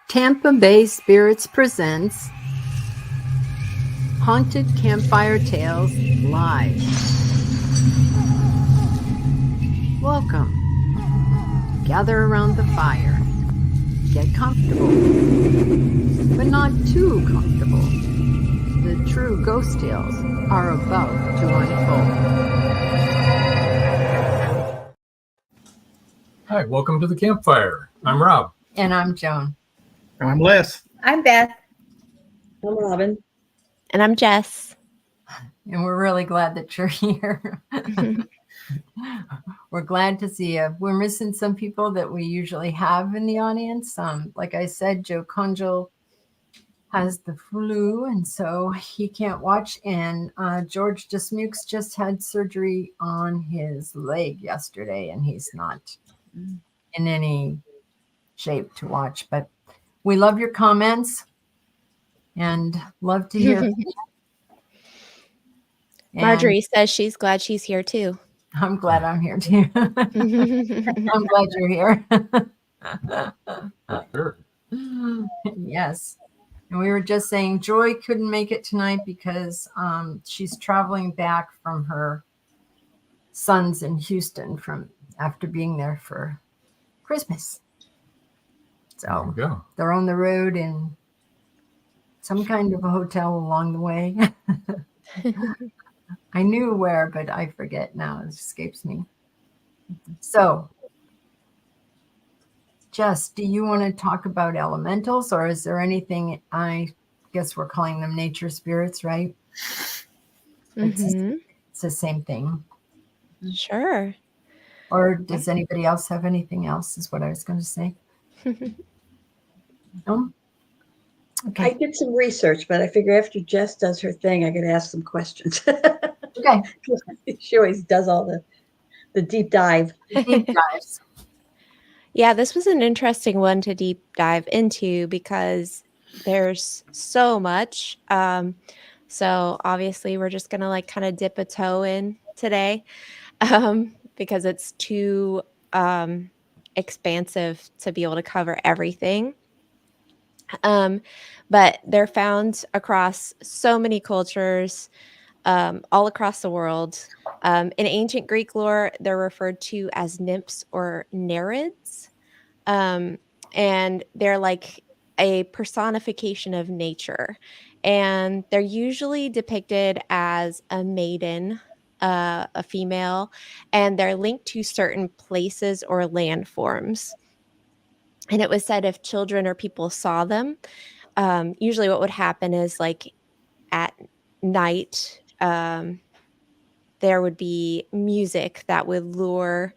Tampa Bay Spirits presents Haunted Campfire Tales Live. Welcome. Gather around the fire. Get comfortable, but not too comfortable. The true ghost tales are about to unfold. Hi, welcome to the campfire. I'm Rob. And I'm Joan. I'm Les. I'm Beth. I'm Robin. And I'm Jess. And we're really glad that you're here. We're glad to see you. We're missing some people that we usually have in the audience. Like I said, Joe Conjal has the flu, and so he can't watch. And George Desmukes just had surgery on his leg yesterday, and he's not in any shape to watch. But we love your comments and love to hear from you. Marjorie says she's glad she's here too. I'm glad I'm here too. I'm glad you're here. Sure. Yes. And we were just saying Joy couldn't make it tonight because she's traveling back from her sons in Houston from after being there for Christmas. There we So go. they're on the road in some kind of a hotel along the way. I knew where, but I forget now. It escapes me. So, Jess, do you want to talk about elementals, or is there anything? I guess we're calling them nature spirits, right? It's the same thing. Sure. Or does anybody else have anything else, is what I was going to say. No? Okay. I did some research, but I figure after Jess does her thing, I could ask some questions. Okay. She always does all the deep dive. Deep dives. Yeah, this was an interesting one to deep dive into because there's so much. So obviously we're just going to like kind of dip a toe in today because it's too expansive to be able to cover everything. But they're found across so many cultures, all across the world. In ancient Greek lore, they're referred to as nymphs or nereids. And they're like a personification of nature. And they're usually depicted as a maiden, a female, and they're linked to certain places or landforms. And it was said if children or people saw them, usually what would happen is like at night, there would be music that would lure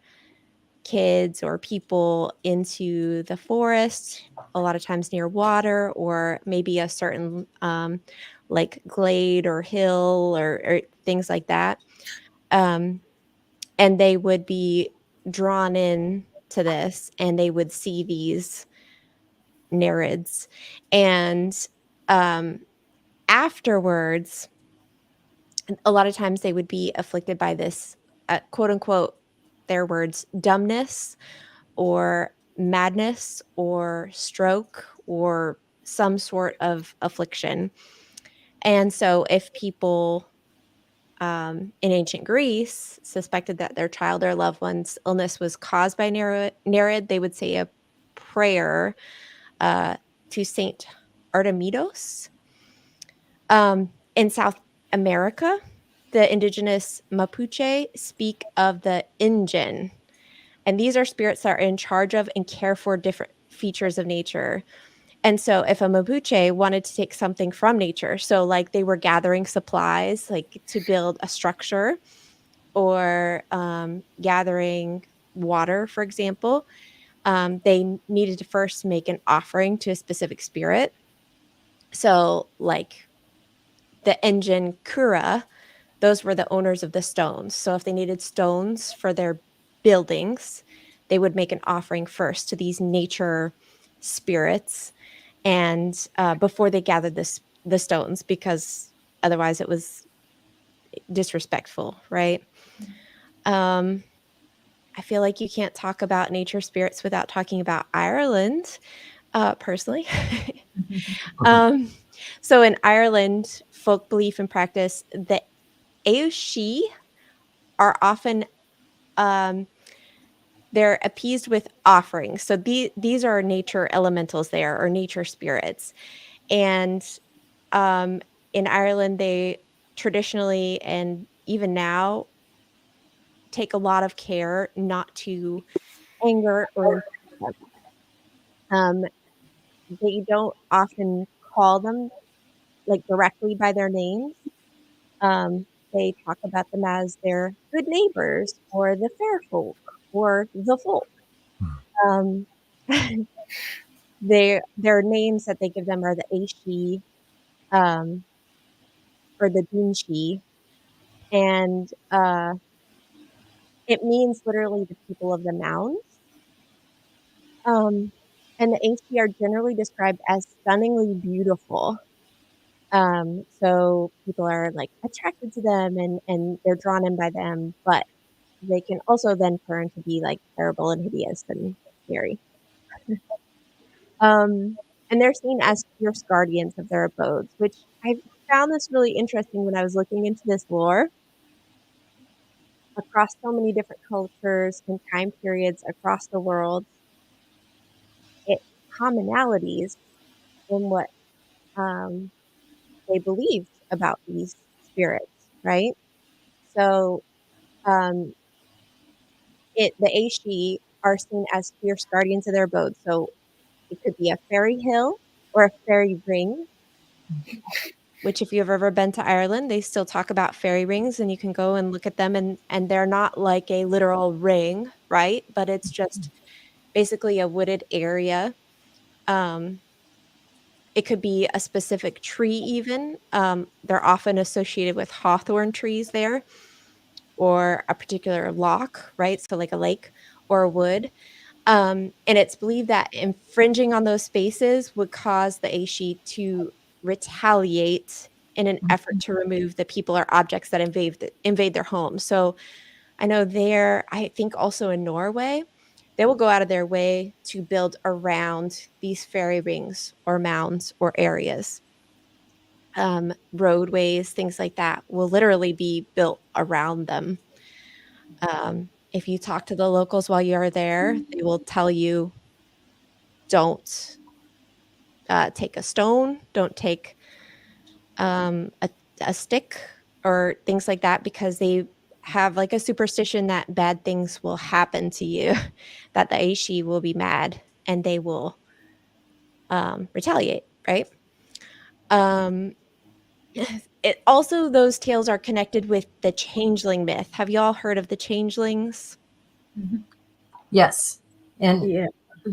kids or people into the forest, a lot of times near water or maybe a certain like glade or hill or things like that. And they would be drawn in to this and they would see these nereids. And afterwards, a lot of times they would be afflicted by this quote unquote, their words, dumbness or madness or stroke or some sort of affliction. And so if people in ancient Greece suspected that their child or loved one's illness was caused by nereid, they would say a prayer to Saint Artemidos. In South America, the indigenous Mapuche speak of the Injin. And these are spirits that are in charge of and care for different features of nature. And so if a Mapuche wanted to take something from nature, so like they were gathering supplies, like to build a structure or gathering water, for example, they needed to first make an offering to a specific spirit. So like the engine Kura, those were the owners of the stones. So if they needed stones for their buildings, they would make an offering first to these nature spirits and before they gathered the stones, because otherwise it was disrespectful, right? I feel like you can't talk about nature spirits without talking about Ireland. Personally. So in Ireland, folk belief and practice, the Éoshi are often they're appeased with offerings. So these are nature elementals there, or nature spirits. And in Ireland, they traditionally and even now take a lot of care not to anger or insult them. They don't often call them like directly by their names. They talk about them as their good neighbors or the fair folk or the folk. Um, their names that they give them are the Aishi, um, or the Dunshi, and it means literally the people of the mounds. Um, and the Aishi are generally described as stunningly beautiful. So people are like attracted to them and they're drawn in by them, but they can also then turn to be like terrible and hideous and scary. And they're seen as fierce guardians of their abodes, which I found this really interesting when I was looking into this lore. Across so many different cultures and time periods across the world, it commonalities in what um, they believed about these spirits, right? So um, the Aishi are seen as fierce guardians of their abode. So it could be a fairy hill or a fairy ring, which if you've ever been to Ireland, they still talk about fairy rings and you can go and look at them and they're not like a literal ring, right? But it's just basically a wooded area. Um, it could be a specific tree even. They're often associated with hawthorn trees there or a particular loch, right? So like a lake or a wood. And it's believed that infringing on those spaces would cause the Aishi to retaliate in an effort to remove the people or objects that invade their home. So I know there, I think also in Norway, they will go out of their way to build around these fairy rings or mounds or areas. Roadways, things like that will literally be built around them. If you talk to the locals while you're there, they will tell you don't take a stone, don't take a stick or things like that because they have like a superstition that bad things will happen to you, that the Aishi will be mad and they will retaliate, right? Um, it also, those tales are connected with the changeling myth. Have you all heard of the changelings? Yes. And Yeah.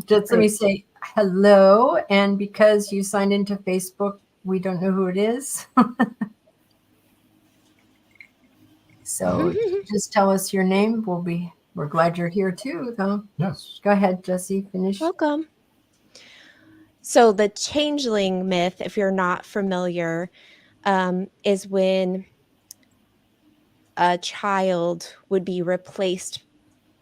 just let me say hello. And because you signed into Facebook, we don't know who it is. So just tell us your name. We're glad you're here too, though. Yes. Go ahead, Jesse, finish. Welcome. So the changeling myth, if you're not familiar, is when a child would be replaced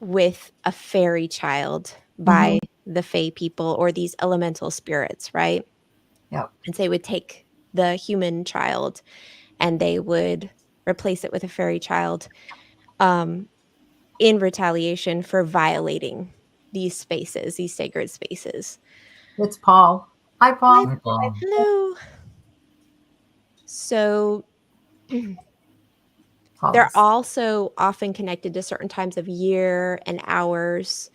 with a fairy child by the fae people or these elemental spirits, right? Yep. And so they would take the human child and they would replace it with a fairy child in retaliation for violating these spaces, these sacred spaces. It's Paul. Hi, Paul. Hi, Paul. Hello. So Paul they're is- also often connected to certain times of year and hours.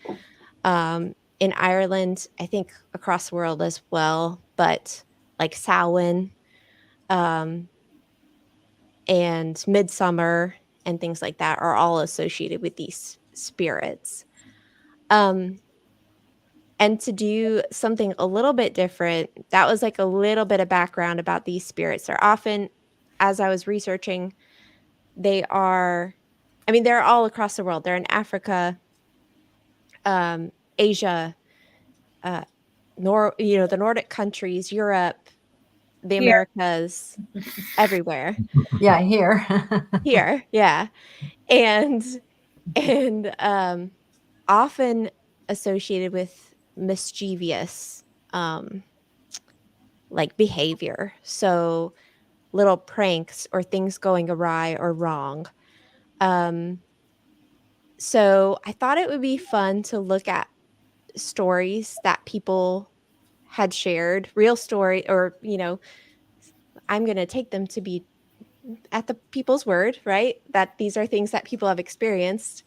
In Ireland, I think across the world as well, but like Samhain, um, and Midsummer and things like that are all associated with these spirits. And to do something a little bit different, that was like a little bit of background about these spirits. They're often, as I was researching, they are, I mean, they're all across the world. They're in Africa, Asia, uh, the Nordic countries, Europe, the Here. Americas, everywhere. Yeah, here. Here, yeah. And often associated with mischievous like behavior. So little pranks or things going awry or wrong. So I thought it would be fun to look at stories that people had shared, real story, or, I'm going to take them to be at the people's word, right? That these are things that people have experienced.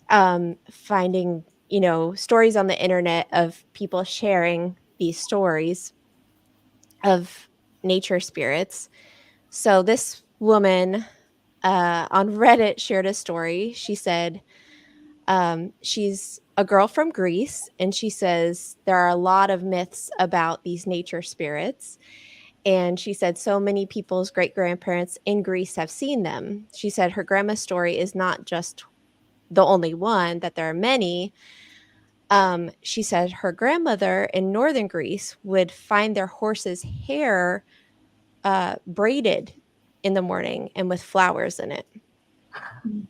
Finding, stories on the internet of people sharing these stories of nature spirits. So this woman on Reddit shared a story. She said she's a girl from Greece, and she says there are a lot of myths about these nature spirits. And she said so many people's great grandparents in Greece have seen them. She said her grandma's story is not just the only one, that there are many. She said her grandmother in northern Greece would find their horse's hair braided in the morning and with flowers in it.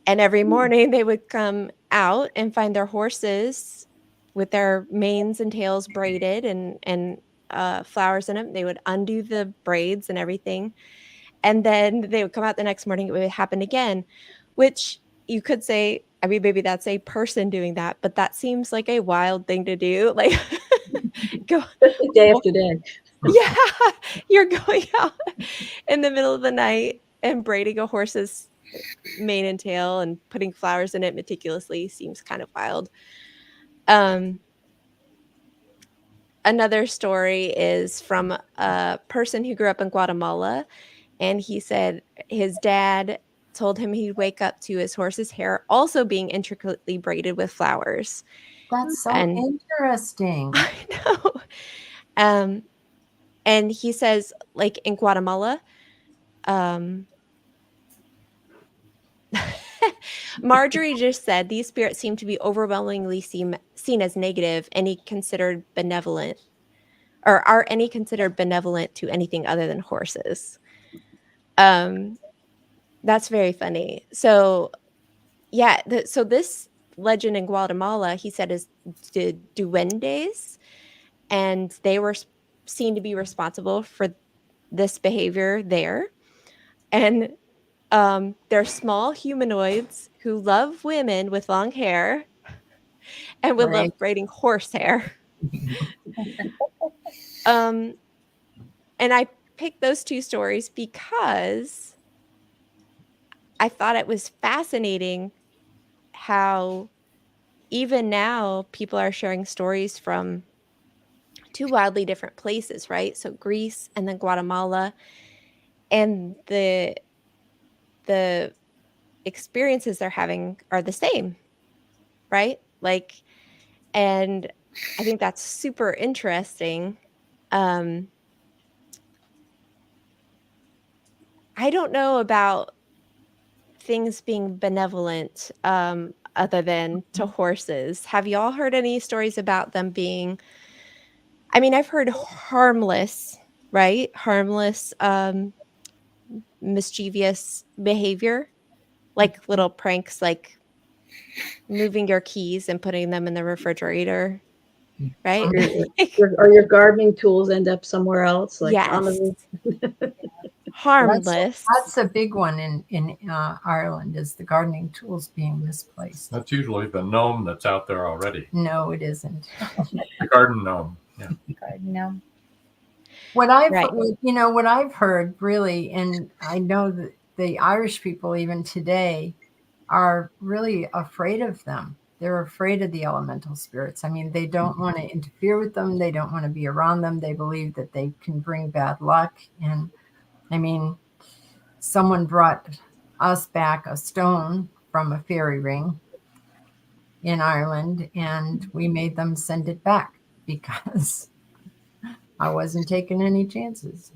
And every morning they would come out and find their horses with their manes and tails braided and flowers in them. They would undo the braids and everything. And then they would come out the next morning. It would happen again, which you could say, I mean, maybe that's a person doing that, but that seems like a wild thing to do. Like, go Day after day. yeah, you're going out in the middle of the night and braiding a horse's mane and tail and putting flowers in it meticulously seems kind of wild. Another story is from a person who grew up in Guatemala, and he said his dad told him he'd wake up to his horse's hair also being intricately braided with flowers. That's so And interesting. I know. And he says, like in Guatemala, Marjorie just said these spirits seem to be overwhelmingly seen as negative. Any considered benevolent, or are any considered benevolent to anything other than horses? That's very funny. So yeah, so this legend in Guatemala, he said, is the duendes, and they were seen to be responsible for this behavior there. And they're small humanoids who love women with long hair and would Right. love braiding horsehair. And I picked those two stories because I thought it was fascinating how even now people are sharing stories from two wildly different places, right? So Greece and then Guatemala, and the experiences they're having are the same, right? Like, and I think that's super interesting. I don't know about things being benevolent other than to horses. Have y'all heard any stories about them being, I mean, I've heard harmless, right? Harmless, mischievous behavior, like little pranks, like moving your keys and putting them in the refrigerator, right? Or your gardening tools end up somewhere else, like on Yes. the Harmless. That's a big one in Ireland, is the gardening tools being misplaced. That's usually the gnome that's out there already. No, it isn't. The garden gnome. Yeah. No. What I've Right. what I've heard really, and I know that the Irish people even today are really afraid of them. They're afraid of the elemental spirits. I mean, they don't want to interfere with them. They don't want to be around them. They believe that they can bring bad luck. And I mean, someone brought us back a stone from a fairy ring in Ireland, and we made them send it back because I wasn't taking any chances.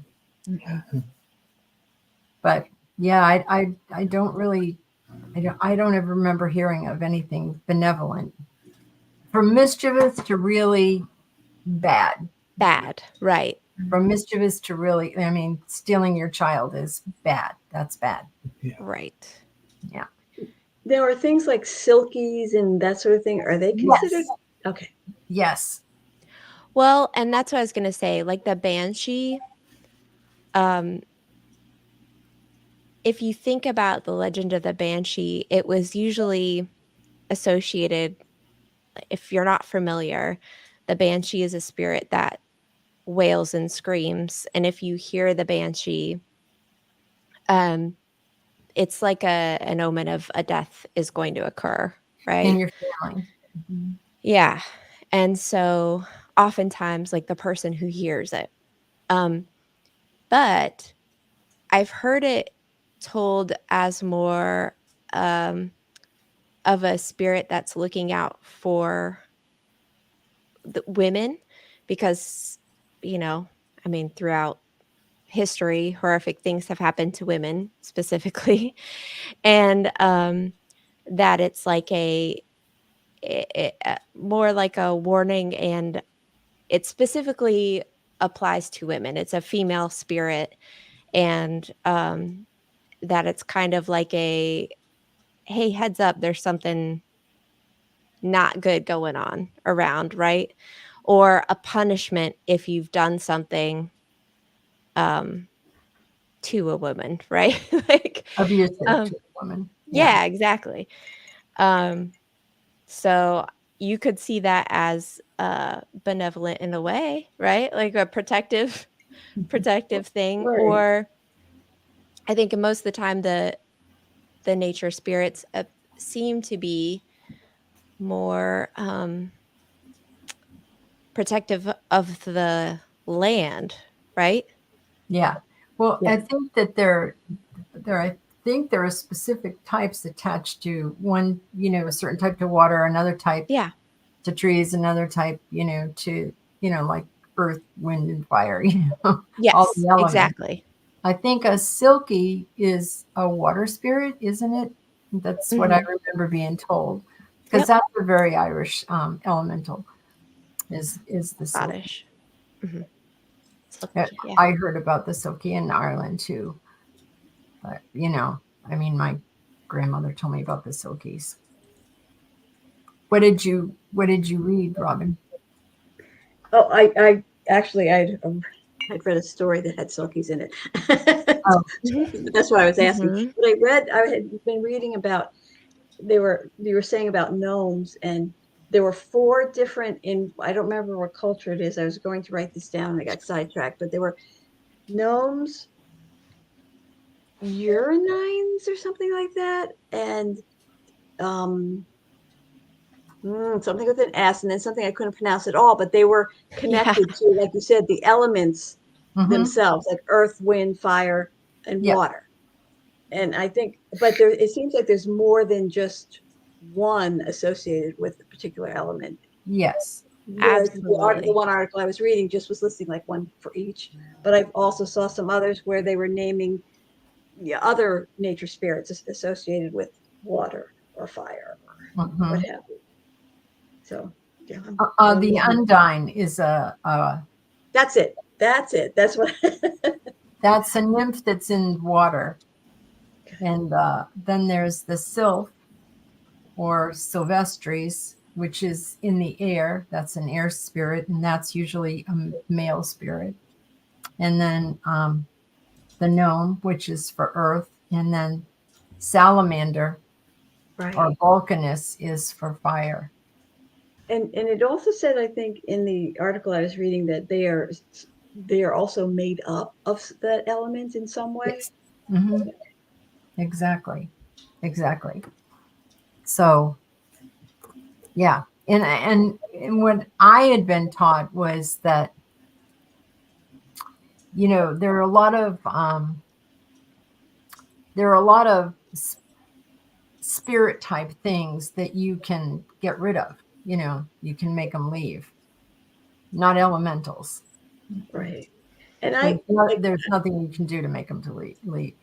But yeah, I don't really, I don't ever remember hearing of anything benevolent. From mischievous to really bad. Bad, right. From mischievous to really, I mean, stealing your child is bad. That's bad. Right. Yeah. There are things like silkies and that sort of thing. Are they considered? Yes. Okay. Yes. Well, and that's what I was gonna say, like the banshee, um, if you think about the legend of the banshee, it was usually associated, if you're not familiar, the banshee is a spirit that wails and screams, and if you hear the banshee, um, it's like an omen of a death is going to occur, in right? your family. Mhm. Yeah, and so oftentimes, like, the person who hears it, um, but I've heard it told as more, um, of a spirit that's looking out for the women because, you know, I mean, throughout history, horrific things have happened to women specifically, and, that it's like more like a warning, and it specifically applies to women. It's a female spirit, and, that it's kind of like a, "Hey, heads up, there's something not good going on around," right? Or a punishment if you've done something, um, to a woman, right? Like, Abusive um to a woman. Yeah. yeah, exactly. Um, so you could see that as, benevolent in a way, right? Like a protective thing, Right. or I think most of the time the nature spirits, seem to be more, protective of the land, right? Yeah. Well, Yeah. I think that I think there are specific types attached to one, a certain type to water, another type Yeah. to trees, another type, to, like earth, wind, and fire, all Yes, the elements. exactly. I think a silky is a water spirit, isn't it? That's what I Mhm. remember being told, because Yep, that's a very Irish elemental. Is the silky? Scottish. Mhm. Uh, Silky, yeah. I heard about the silky in Ireland too, but I mean, my grandmother told me about the silkies. What did you read, Robin? Oh, I actually, I'd read a story that had Silkies in it. Oh, That's why I was asking. Mhm. But I had been reading about, you were saying about gnomes, and there were four different, I don't remember what culture it is. I was going to write this down and I got sidetracked, but there were gnomes, urinines or something like that, and um something with an S, and then something I couldn't pronounce at all, but they were Yeah, connected to, like you said, the elements mm-hmm. themselves, like earth, wind, fire, and Yep. water. And I think, but it seems like there's more than just one associated with a particular element. Yes. Whereas the absolutely. one article I was reading just was listing like one for each. But I also saw some others where they were naming, yeah, other nature spirits associated with water or fire or what Mm-hmm. have you. So yeah, I'm learning The more. undine is a That's it. That's it. That's what. that's a nymph that's in water, and then there's the sylph or sylvestris, which is in the air. That's an air spirit, and that's usually a male spirit. And then the gnome, which is for earth, and then salamander or Right. volcanus is for fire. And it also said, I think, in the article I was reading that they are also made up of that element in some way. Yes. Hmm. Exactly. Exactly. So yeah, and what I had been taught was that there are a lot of spirit type things that you can get rid of. You can make them leave. Not elementals. Right. And There's, I no, like there's nothing you can do to make them to leave.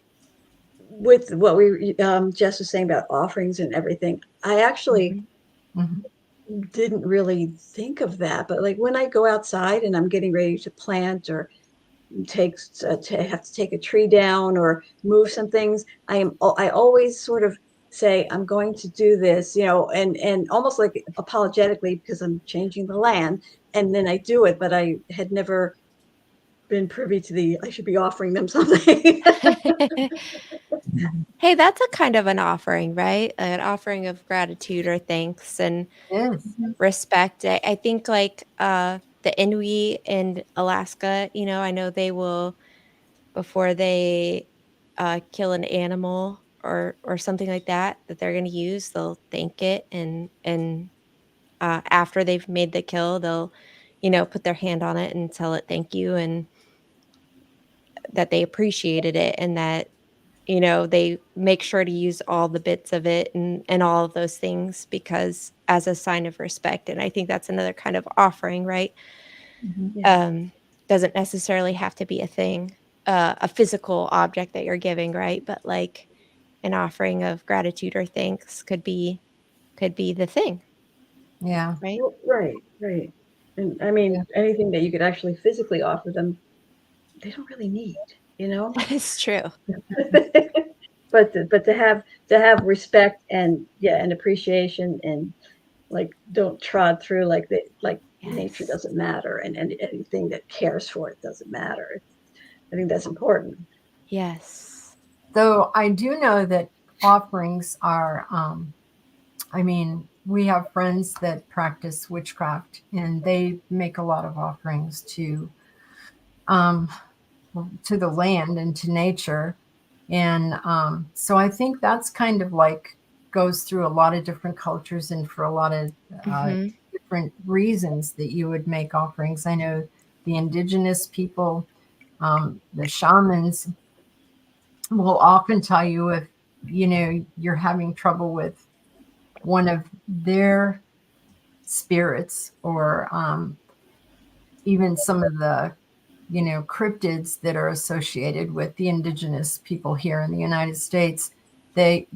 with what we Jess was saying about offerings and everything. I actually Mhm. Hmm. didn't really think of that, but like when I go outside and I'm getting ready to plant or have to take a tree down or move some things, I always sort of say, I'm going to do this, and almost like apologetically because I'm changing the land, and then I do it, but I had never been privy to I should be offering them something. Hey, that's a kind of an offering, right? An offering of gratitude or thanks and Yes. respect. I think like the Inuit in Alaska, I know they will before they kill an animal or something like that they're going to use, they'll thank it and after they've made the kill, they'll put their hand on it and tell it thank you and that they appreciated it and that they make sure to use all the bits of it and all of those things because as a sign of respect. And I think that's another kind of offering, right? Mhm. Yeah. Doesn't necessarily have to be a thing, a physical object that you're giving, right? But like an offering of gratitude or thanks could be the thing, Yeah. right? Well, right. And I Yeah. mean, anything that you could actually physically offer them, they don't really need, you know? It's true. But to have respect and and appreciation and like don't trod through like nature Yes. doesn't matter and anything that cares for it doesn't matter. I think that's important. Yes. Though I do know that offerings are, I mean, we have friends that practice witchcraft and they make a lot of offerings um, to the land and to nature. And so I think that's kind of like goes through a lot of different cultures and for a lot of Mhm. different reasons that you would make offerings. I know the indigenous people, the shamans will often tell you if you're having trouble with one of their spirits or even some of the cryptids that are associated with the indigenous people here in the United States. They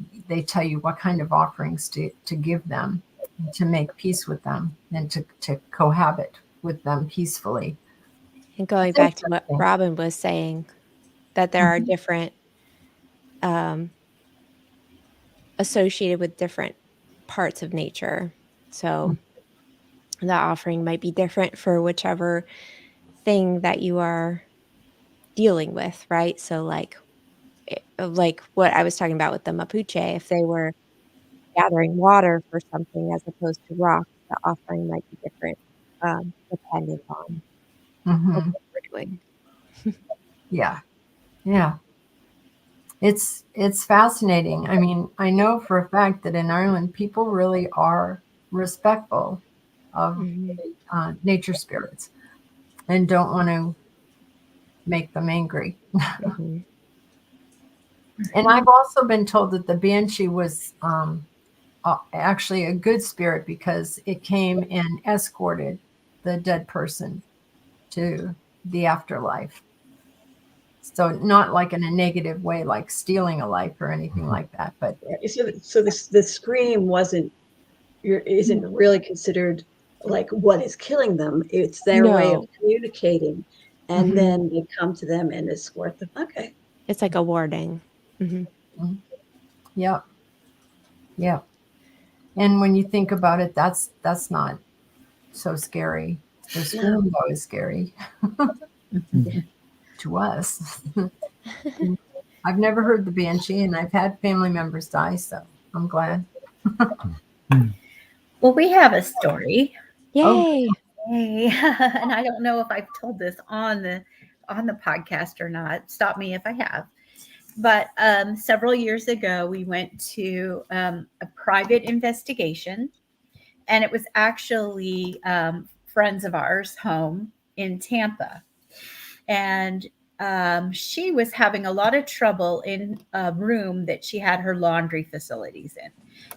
tell you what kind of offerings to give them, to make peace with them, and to cohabit with them peacefully. And going It's back to what interesting. Robin was saying, that there are Mhm. different um associated with different parts of nature. So the offering might be different for whichever thing that you are dealing with, right? So like what I was talking about with the mapuche, if they were gathering water for something as opposed to rocks, the offering might be different, depending on what Mhm. we're doing. Yeah, yeah. It's fascinating. I mean, I know for a fact that in Ireland, people really are respectful of Mhm, nature spirits and don't want to make them angry. mhm. And I've also been told that the banshee was actually a good spirit because it came and escorted the dead person to the afterlife. So not like in a negative way, like stealing a life or anything like that, but Right. So this the scream isn't really considered like what is killing them. It's their way of No, communicating, and Mhm. then they come to them and escort them. Okay. it's like a warning. Mhm. Mhm. Yep, yep. And when you think about it, that's not so scary. The No. scream though is scary to us. I've never heard the banshee, and I've had family members die, so I'm glad. Well, we have a story. Oh, Yay. Hey, and I don't know if I've told this on the podcast or not. Stop me if I have. But several years ago, we went to a private investigation, and it was actually friends of ours' home in Tampa, and she was having a lot of trouble in a room that she had her laundry facilities in,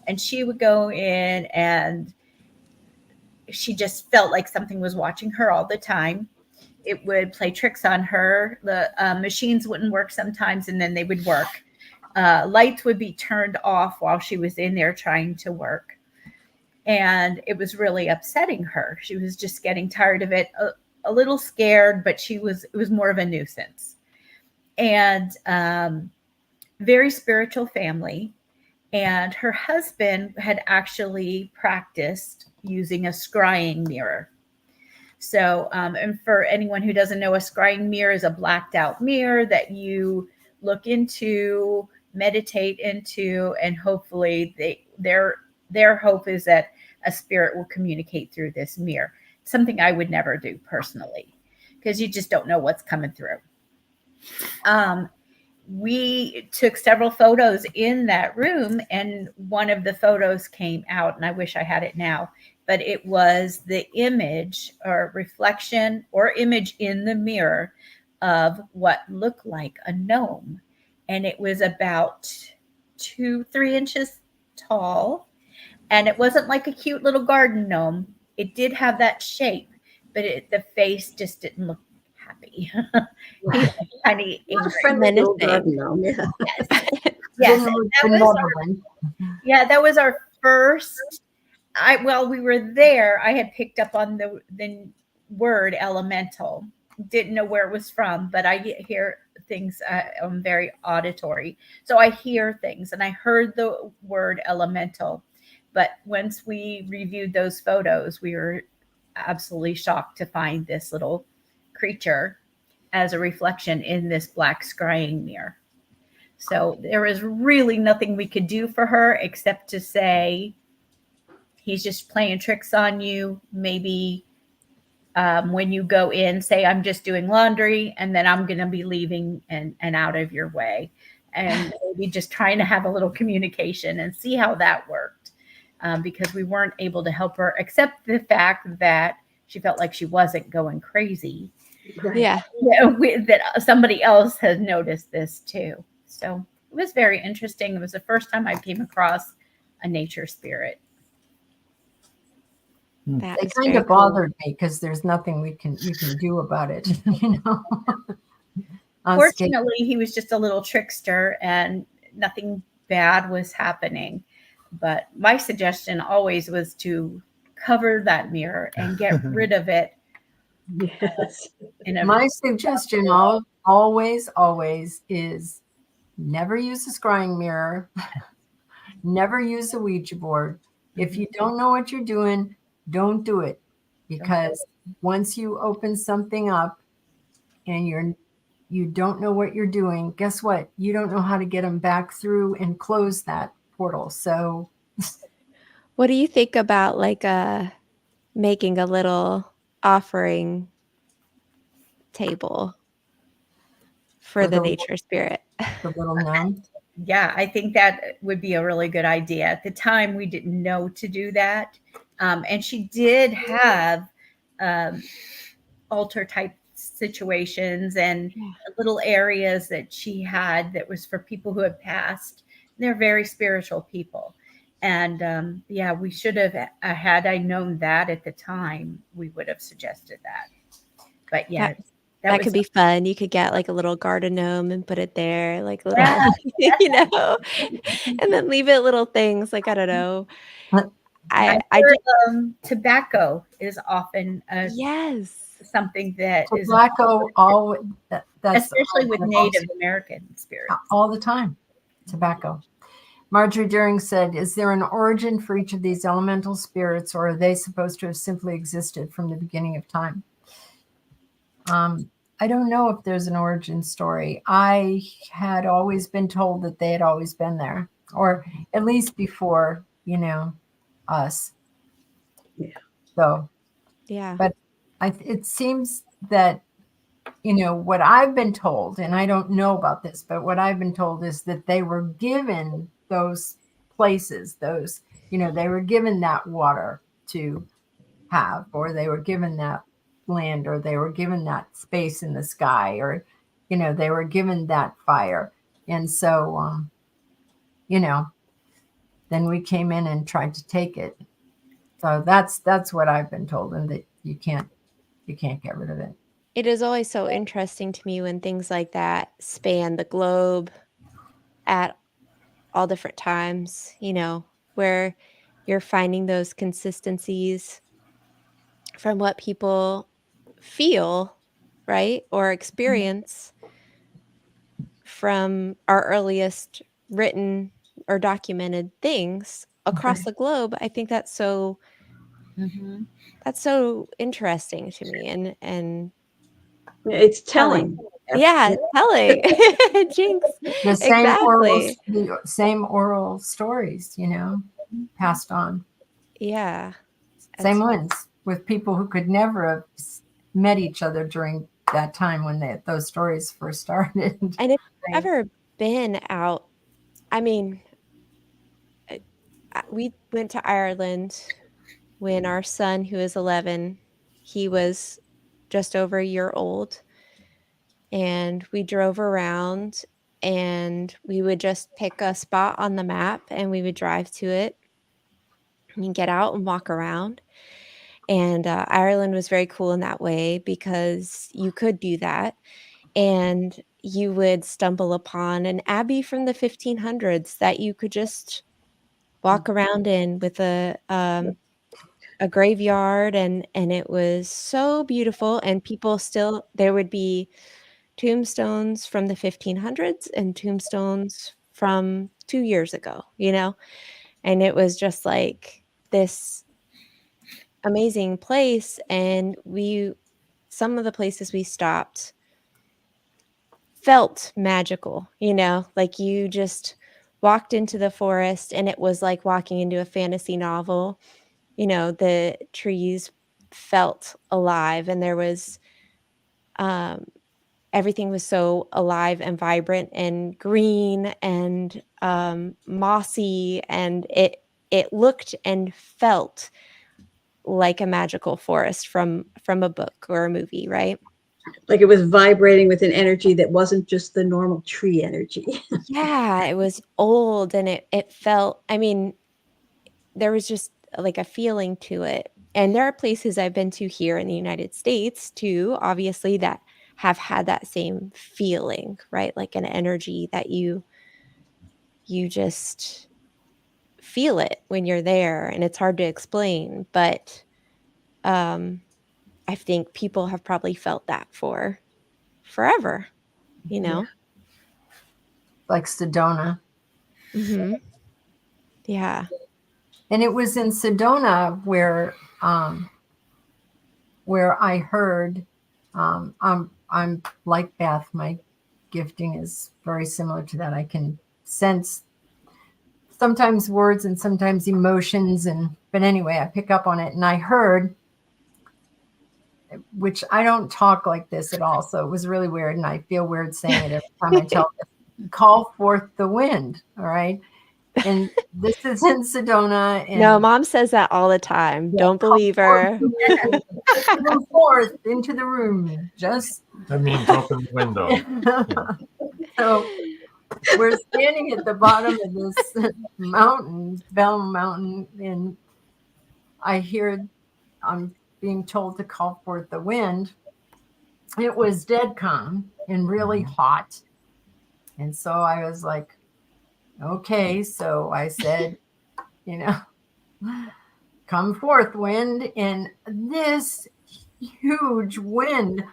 and she would go in and she just felt like something was watching her all the time. It would play tricks on her. The machines wouldn't work sometimes, and then they would work. Lights would be turned off while she was in there trying to work. And it was really upsetting her. She was just getting tired of it, a little scared, but it was more of a nuisance. And very spiritual family. And her husband had actually practiced using a scrying mirror. So, and for anyone who doesn't know, a scrying mirror is a blacked out mirror that you look into, meditate into, and hopefully their hope is that a spirit will communicate through this mirror. Something I would never do personally, because you just don't know what's coming through. We took several photos in that room, and one of the photos came out, and I wish I had it now, but it was the image or reflection or image in the mirror of what looked like a gnome. And it was about 2-3 inches tall. And it wasn't like a cute little garden gnome. It did have that shape, but the face just didn't look happy. He was kind of Not a angry. friendly little Menacing. garden gnome. Yeah. Yes, that was our first. We were there. I had picked up on the word elemental. Didn't know where it was from, but I hear things. I'm very auditory, so I hear things, and I heard the word elemental. But once we reviewed those photos, we were absolutely shocked to find this little creature as a reflection in this black scrying mirror. So there was really nothing we could do for her except to say, he's just playing tricks on you. Maybe when you go in, say, I'm just doing laundry, and then I'm going to be leaving and out of your way. And maybe just trying to have a little communication and see how that worked. Because we weren't able to help her, except the fact that she felt like she wasn't going crazy. Right. Yeah. That somebody else had noticed this too. So it was very interesting. It was the first time I came across a nature spirit. That They is kind very of cool. bothered me because there's nothing you can do about it. Fortunately, he was just a little trickster and nothing bad was happening. But my suggestion always was to cover that mirror and get rid of it. Yes. My suggestion always is never use a scrying mirror, never use a Ouija board. If you don't know what you're doing, don't do it, because once you open something up and you don't know what you're doing, guess what? You don't know how to get them back through and close that portal. So What do you think about making a little offering table for the nature spirit? the little gnome. Yeah, I think that would be a really good idea. At the time, we didn't know to do that. And she did have altar type situations and little areas that she had that was for people who had passed. They're very spiritual people. And we should have, had I known that at the time, we would have suggested that. But yeah, that could be fun. You could get like a little garden gnome and put it there, like little, and then leave it little things like, I don't know. I heard, tobacco is often something that tobacco that's especially with Native American spirits all the time. Tobacco. Marjorie Deering said, is there an origin for each of these elemental spirits, or are they supposed to have simply existed from the beginning of time? I don't know if there's an origin story. I had always been told that they had always been there, or at least before, us. Yeah. So, yeah. But it seems that, what I've been told, and I don't know about this, but what I've been told is that they were given those places, they were given that water to have, or they were given that land, or they were given that space in the sky, or, they were given that fire. And so, then we came in and tried to take it. So that's what I've been told, and that you can't get rid of it. It is always so interesting to me when things like that span the globe at all different times, where you're finding those consistencies from what people feel, right? Or experience from our earliest written or documented things across the globe. I think that's so Mhm. interesting to me and It's telling. Yeah, telling. Jinx. The same Exactly. oral stories, passed on. Yeah. Same That's- ones with people who could never have met each other during that time when those stories first started. And if you've ever been out, I mean, we went to Ireland when our son, who is 11, he was just over a year old. And we drove around and we would just pick a spot on the map and we would drive to it and get out and walk around. And Ireland was very cool in that way because you could do that. And you would stumble upon an abbey from the 1500s that you could just walk around in with a graveyard, and it was so beautiful. And people still, there would be tombstones from the 1500s and tombstones from 2 years ago, and it was just like this amazing place. And some of the places we stopped felt magical, like you just walked into the forest and it was like walking into a fantasy novel. The trees felt alive and there was um everything was so alive and vibrant and green and mossy, and it looked and felt like a magical forest from a book or a movie, right? Like it was vibrating with an energy that wasn't just the normal tree energy. Yeah, it was old and it felt, I mean, there was just like a feeling to it. And there are places I've been to here in the United States too, obviously, that have had that same feeling, right? Like an energy that you just feel it when you're there, and it's hard to explain, but um I think people have probably felt that for forever, you Yeah. know? Like Sedona. Mhm. Yeah. And it was in Sedona where I heard, I'm like Beth. My gifting is very similar to that. I can sense sometimes words and sometimes emotions, but anyway, I pick up on it. And I heard, which I don't talk like this at all, so it was really weird, and I feel weird saying it every time I tell this. Call forth the wind. All right. And this is in Sedona. No, And mom says that all the time. yeah, Don't believe her. come forth into the room. Just That means open the window. so we're standing at the bottom of this mountain, Bell Mountain, and I'm being told to call forth the wind. It was dead calm and really hot. And so I was like, okay. So I said, come forth, wind. And this huge wind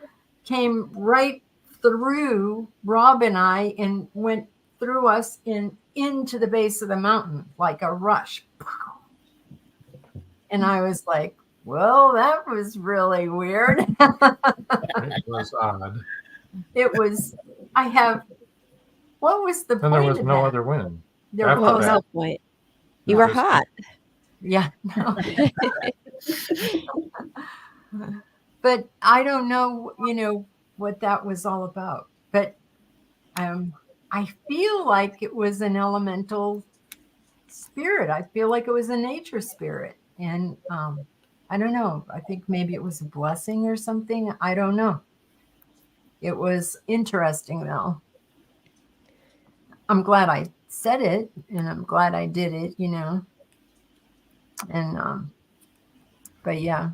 came right through Rob and I and went through us into the base of the mountain like a rush. And I was like, well, that was really weird. It was odd. It was, what was the And point there was of no that? other wind. There After What was was that. the point? You were Just- hot. Yeah. No. But I don't know, what that was all about. But I feel like it was an elemental spirit. I feel like it was a nature spirit. And I don't know. I think maybe it was a blessing or something. I don't know. It was interesting, though. I'm glad I said it, and I'm glad I did it, And, but yeah.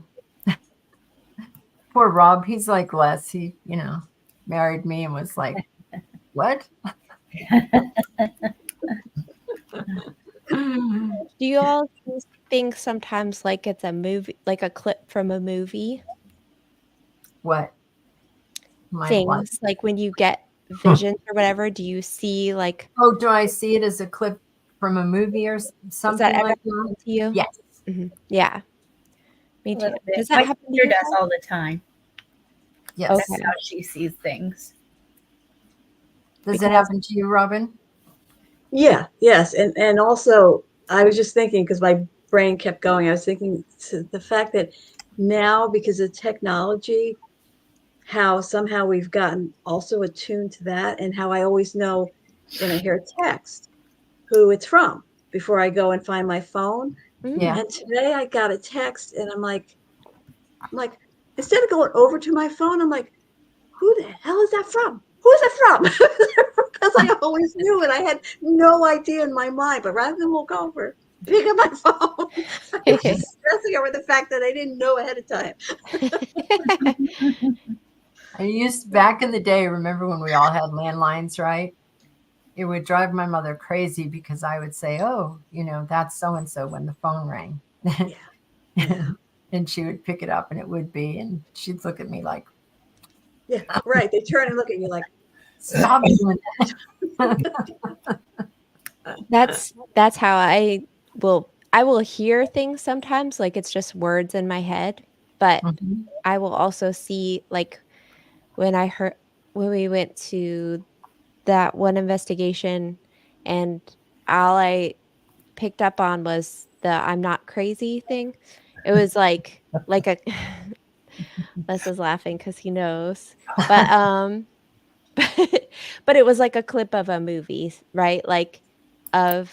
Poor Rob, he's like Les. He, married me and was like, what? Do you all think sometimes like it's a movie, like a clip from a movie? What? My what? Things like when you get visions or whatever, do you see like, Oh, do I see it as a clip from a movie or Has that something ever like that. happened to you? Yes. Yeah, me A too. little bit. Does My that happen to sister you? does Kat? all the time. Yes. That's Okay. how she sees things. Does Because- it happen to you, Robin? Yeah, yes. And also I was just thinking, because my brain kept going, I was thinking to the fact that now, because of technology, how somehow we've gotten also attuned to that, and how I always know when I hear a text who it's from before I go and find my phone. Yeah. And today I got a text and I'm like, instead of going over to my phone, I'm like, who the hell is that from? Who is that from? Because I always knew and I had no idea in my mind. But rather than walk over, pick up my phone, I was just stressing over the fact that I didn't know ahead of time. I used back in the day, remember when we all had landlines, right? It would drive my mother crazy because I would say, oh, that's so-and-so when the phone rang. Yeah. And she would pick it up and it would be, and she'd look at me like, Yeah, right. They turn and look at you like, stop doing that. That's how I will hear things sometimes, like it's just words in my head, but Mhm. I will also see, like, when we went to that one investigation and all I picked up on was the "I'm not crazy" thing. It was like a Les is laughing because he knows. But, but it was like a clip of a movie, right? Like, of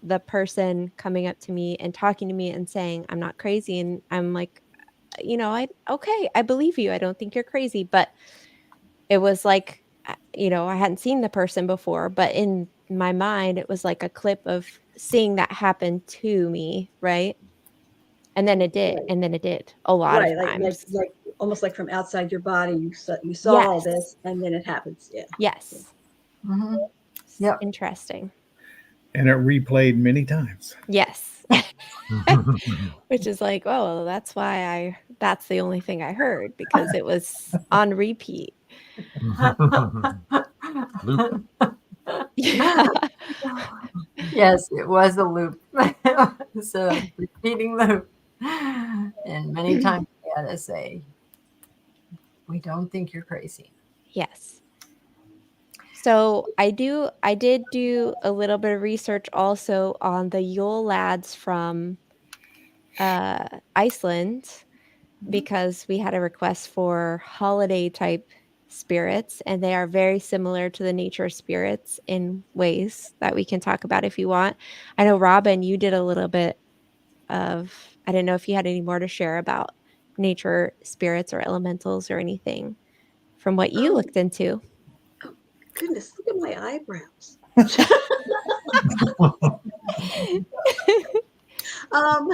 the person coming up to me and talking to me and saying, "I'm not crazy," and I'm like, I believe you, I don't think you're crazy," but it was like, I hadn't seen the person before, but in my mind, it was like a clip of seeing that happen to me, right? And then it did, right, and then it did a lot of right, times. like almost like from outside your body, you saw all Yes. this, and then it happens. Yeah. Yes. Mhm. It's Yep. interesting. And it replayed many times. Yes. Which is like, oh, well, that's the only thing I heard because it was on repeat. Loop. Yeah. Yes, it was a loop. It's a repeating loop. And many times we had to say, we don't think you're crazy. Yes. So I did do a little bit of research also on the Yule lads from Iceland because we had a request for holiday type spirits, and they are very similar to the nature spirits in ways that we can talk about if you want. I know, Robin, you did a little bit I didn't know if you had any more to share about nature spirits or elementals or anything from what you Oh, looked into. goodness, look at my eyebrows. Um,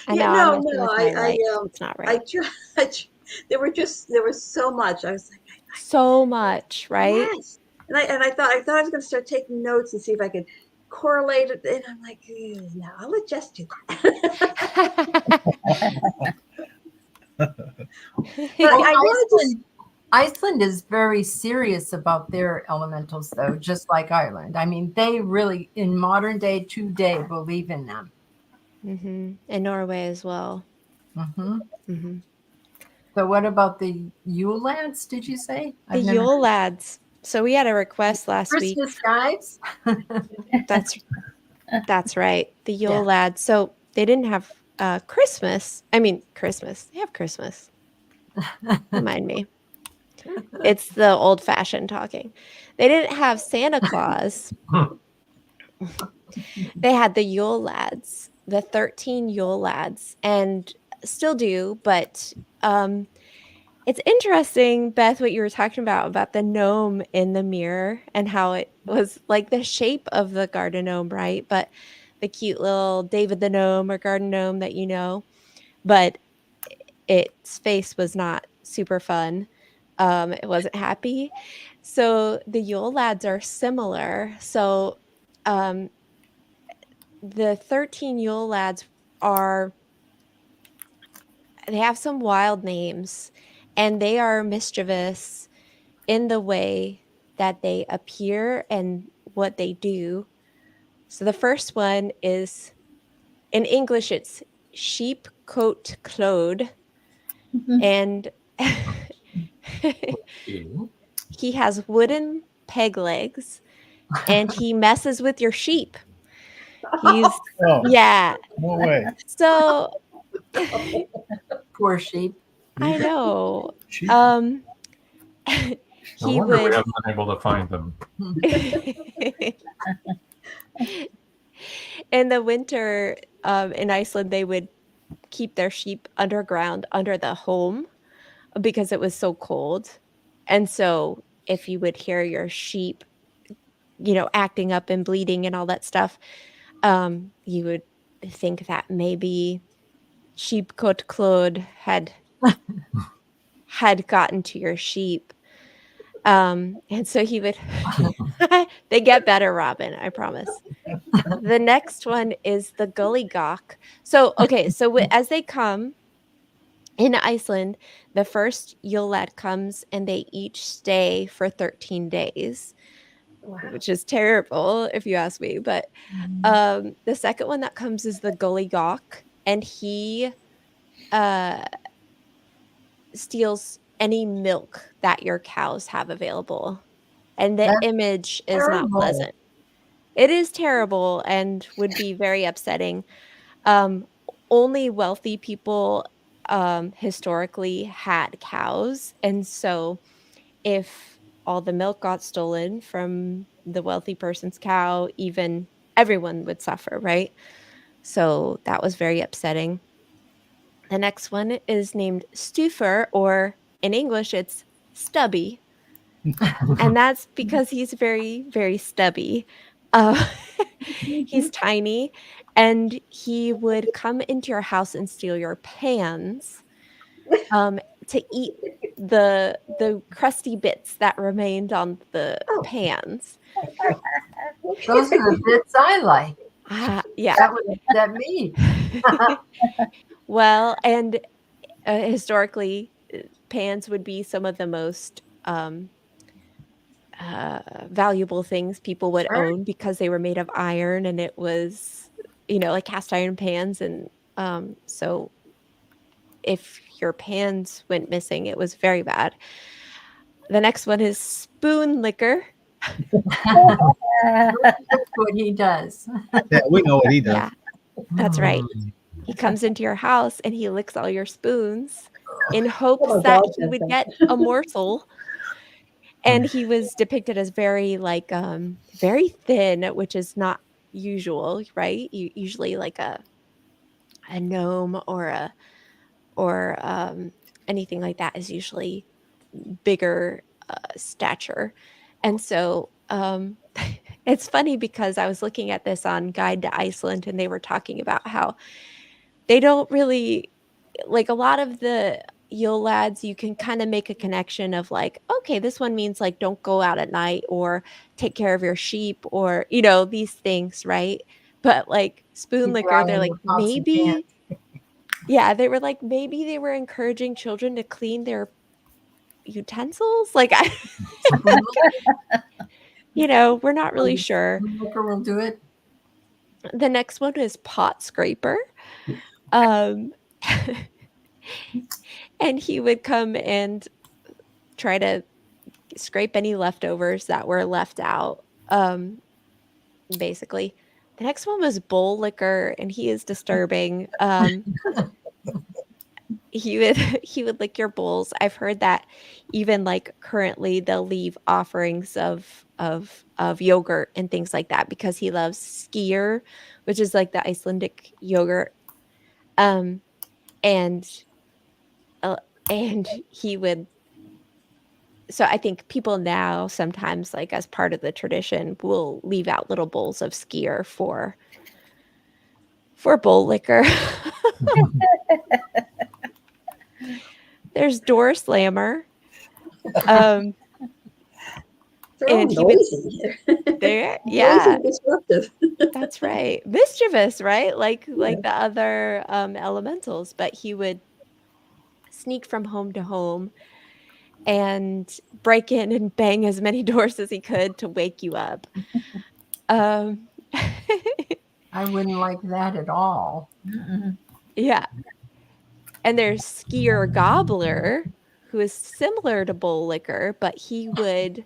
I yeah, know I'm no, messing no, with my light. It's not I right. tried. There was so much. I was like, So much, right? yes, and I thought I was going to start taking notes and see if I could correlate it, and I'm like, no, I'll let Jess do that. But Well, I wanted to. Iceland is very serious about their elementals, though, just like Ireland. I mean, they really, in modern day, today, believe in them. In Norway as well. Hmm. So, what about the Yule lads? Did you say? The Yule lads. So we had a request last week. Christmas guys. That's right. The Yule Yeah. lads. So they didn't have Christmas. I mean, Christmas. They have Christmas. Remind me. It's the old fashioned talking. They didn't have Santa Claus. They had the Yule lads, the 13 Yule lads, and still do, but it's interesting, Beth, what you were talking about the gnome in the mirror and how it was like the shape of the garden gnome, right? But the cute little David the gnome or garden gnome that but its face was not super fun. It wasn't happy. So the Yule lads are similar. So um, the 13 Yule lads are they have some wild names and they are mischievous in the way that they appear and what they do. So the first one is, in English, it's sheep coat clode, and he has wooden peg legs, and he messes with your sheep. He's Oh, yeah. no way. So Poor sheep. I know. Sheep. No He wonder we would haven't been able to find them. in the winter, in Iceland, they would keep their sheep underground under the home because it was so cold. And so if you would hear your sheep, acting up and bleeding and all that stuff, you would think that maybe sheepcoat Claude had gotten to your sheep. And so he would they get better, Robin, I promise. The next one is the gully gawk. So, okay, so as they come in Iceland, the first Yule lad comes and they each stay for 13 days, which is terrible if you ask me. But the second one that comes is the gully gawk, and he steals any milk that your cows have available. And the That's image is not terrible. pleasant. It is terrible and would be very upsetting. Only wealthy people historically had cows. And so if all the milk got stolen from the wealthy person's cow, even everyone would suffer, right? So that was very upsetting. The next one is named Stuffer, or in English, it's Stubby. And that's because he's very, very stubby. Uh, he's tiny, and he would come into your house and steal your pans to eat the crusty bits that remained on the pans. Those are the bits I like. Yeah. That me. Well, and historically, pans would be some of the most valuable things people would Sure. own because they were made of iron, and it was, like cast iron pans. And so if your pans went missing, it was very bad. The next one is spoon licker. That's what he does. Yeah, we know what he does. Yeah, that's right. He comes into your house and he licks all your spoons in hopes my that dog he does would that. get a morsel. And he was depicted as very very thin, which is not usual, right? Usually like a gnome or anything like that is usually bigger stature. And so it's funny because I was looking at this on Guide to Iceland, and they were talking about how they don't really, like, a lot of the Yule lads, you can kind of make a connection of like, okay, this one means like don't go out at night or take care of your sheep or these things, right? But like spoon Keep your licker, eye they're on like your pots and maybe they were like maybe they were encouraging children to clean their utensils, like pans. we're not really sure. Liquor will do it. The next one is pot scraper. Um and he would come and try to scrape any leftovers that were left out. Basically. The next one was bowl licker, and he is disturbing. He would lick your bowls. I've heard that even like currently they'll leave offerings of yogurt and things like that because he loves skyr, which is like the Icelandic yogurt. And he would. So I think people now sometimes, like as part of the tradition, will leave out little bowls of skyr for bowl liquor. There's door slammer. They're all And he would noisy. there, Noisy yeah, and disruptive. that's right. Mischievous, right? Like the other elementals, but he would sneak from home to home and break in and bang as many doors as he could to wake you up. I wouldn't like that at all. Mm-mm. Yeah. And there's Skier Gobbler, who is similar to Bull Licker, but he would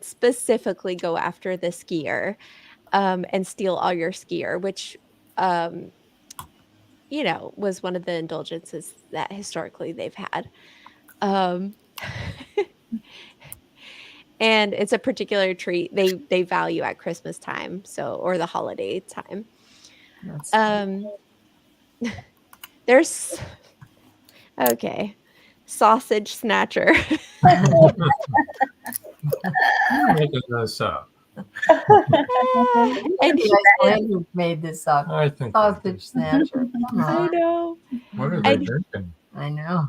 specifically go after the skier and steal all your skier, which um, was one of the indulgences that historically they've had. Um, and it's a particular treat they value at Christmas time, or the holiday time. That's funny. There's sausage snatcher. You're making this up. And The Icelanders made this up. I think Sausage snatcher. Come I on. know. What are they And drinking? I know.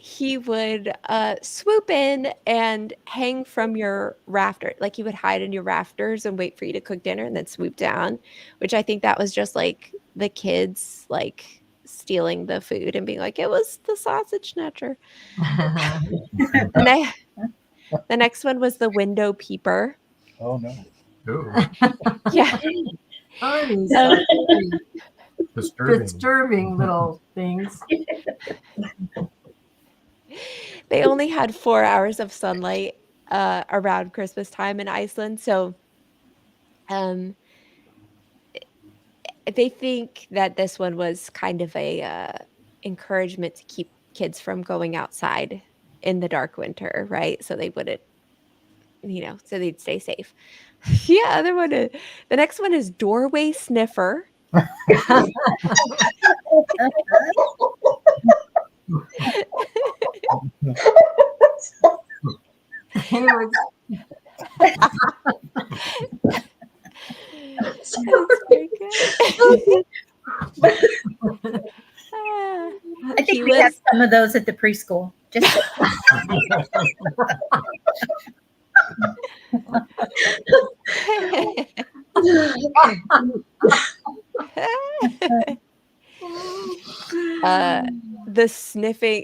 he would swoop in and hang from your rafter. Like he would hide in your rafters and wait for you to cook dinner and then swoop down, which I think that was just like the kids like stealing the food and being like, it was the sausage snatcher. The next one was the window peeper. Oh no. Ooh, Yeah. Oh, these are really disturbing. disturbing little things. They only had 4 hours of sunlight around Christmas time in Iceland. So they think that this one was kind of a encouragement to keep kids from going outside in the dark winter, right? So they wouldn't, so they'd stay safe. Yeah, the next one is doorway sniffer. He was That's very good. I think we have some of those at the preschool. Just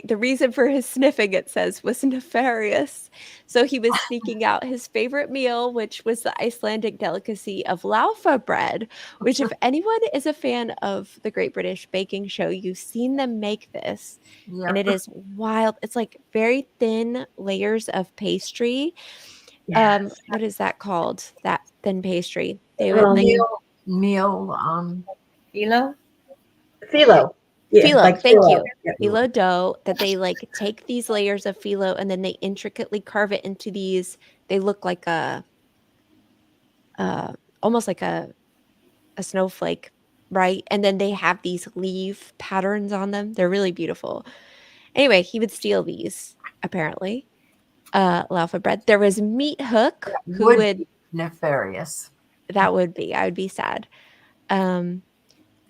the reason for his sniffing, it says, was nefarious. So he was sneaking out his favorite meal, which was the Icelandic delicacy of laufa bread, which if anyone is a fan of the Great British Baking Show, you've seen them make this. And it is wild. It's like very thin layers of pastry. What is that called? That thin pastry. They would meal. phyllo. Phyllo. Yeah, phyllo, like thank phyllo. you. Yeah. Phyllo dough that they like take these layers of phyllo and then they intricately carve it into these. They look like almost like a snowflake, right? And then they have these leaf patterns on them. They're really beautiful. Anyway, he would steal these apparently. Laufa bread. There was Meat Hook, who would be nefarious. I would be sad.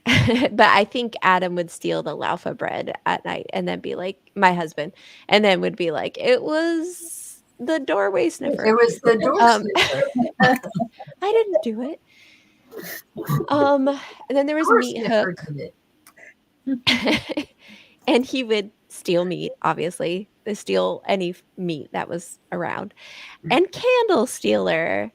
But I think Adam would steal the laufa bread at night and then be like, my husband, and then would be like, it was the doorway sniffer. It was the door sniffer. I didn't do it. And then there was Door Meat sniffer Hook. did it. And he would steal meat, obviously, steal any meat that was around. And Candle Stealer.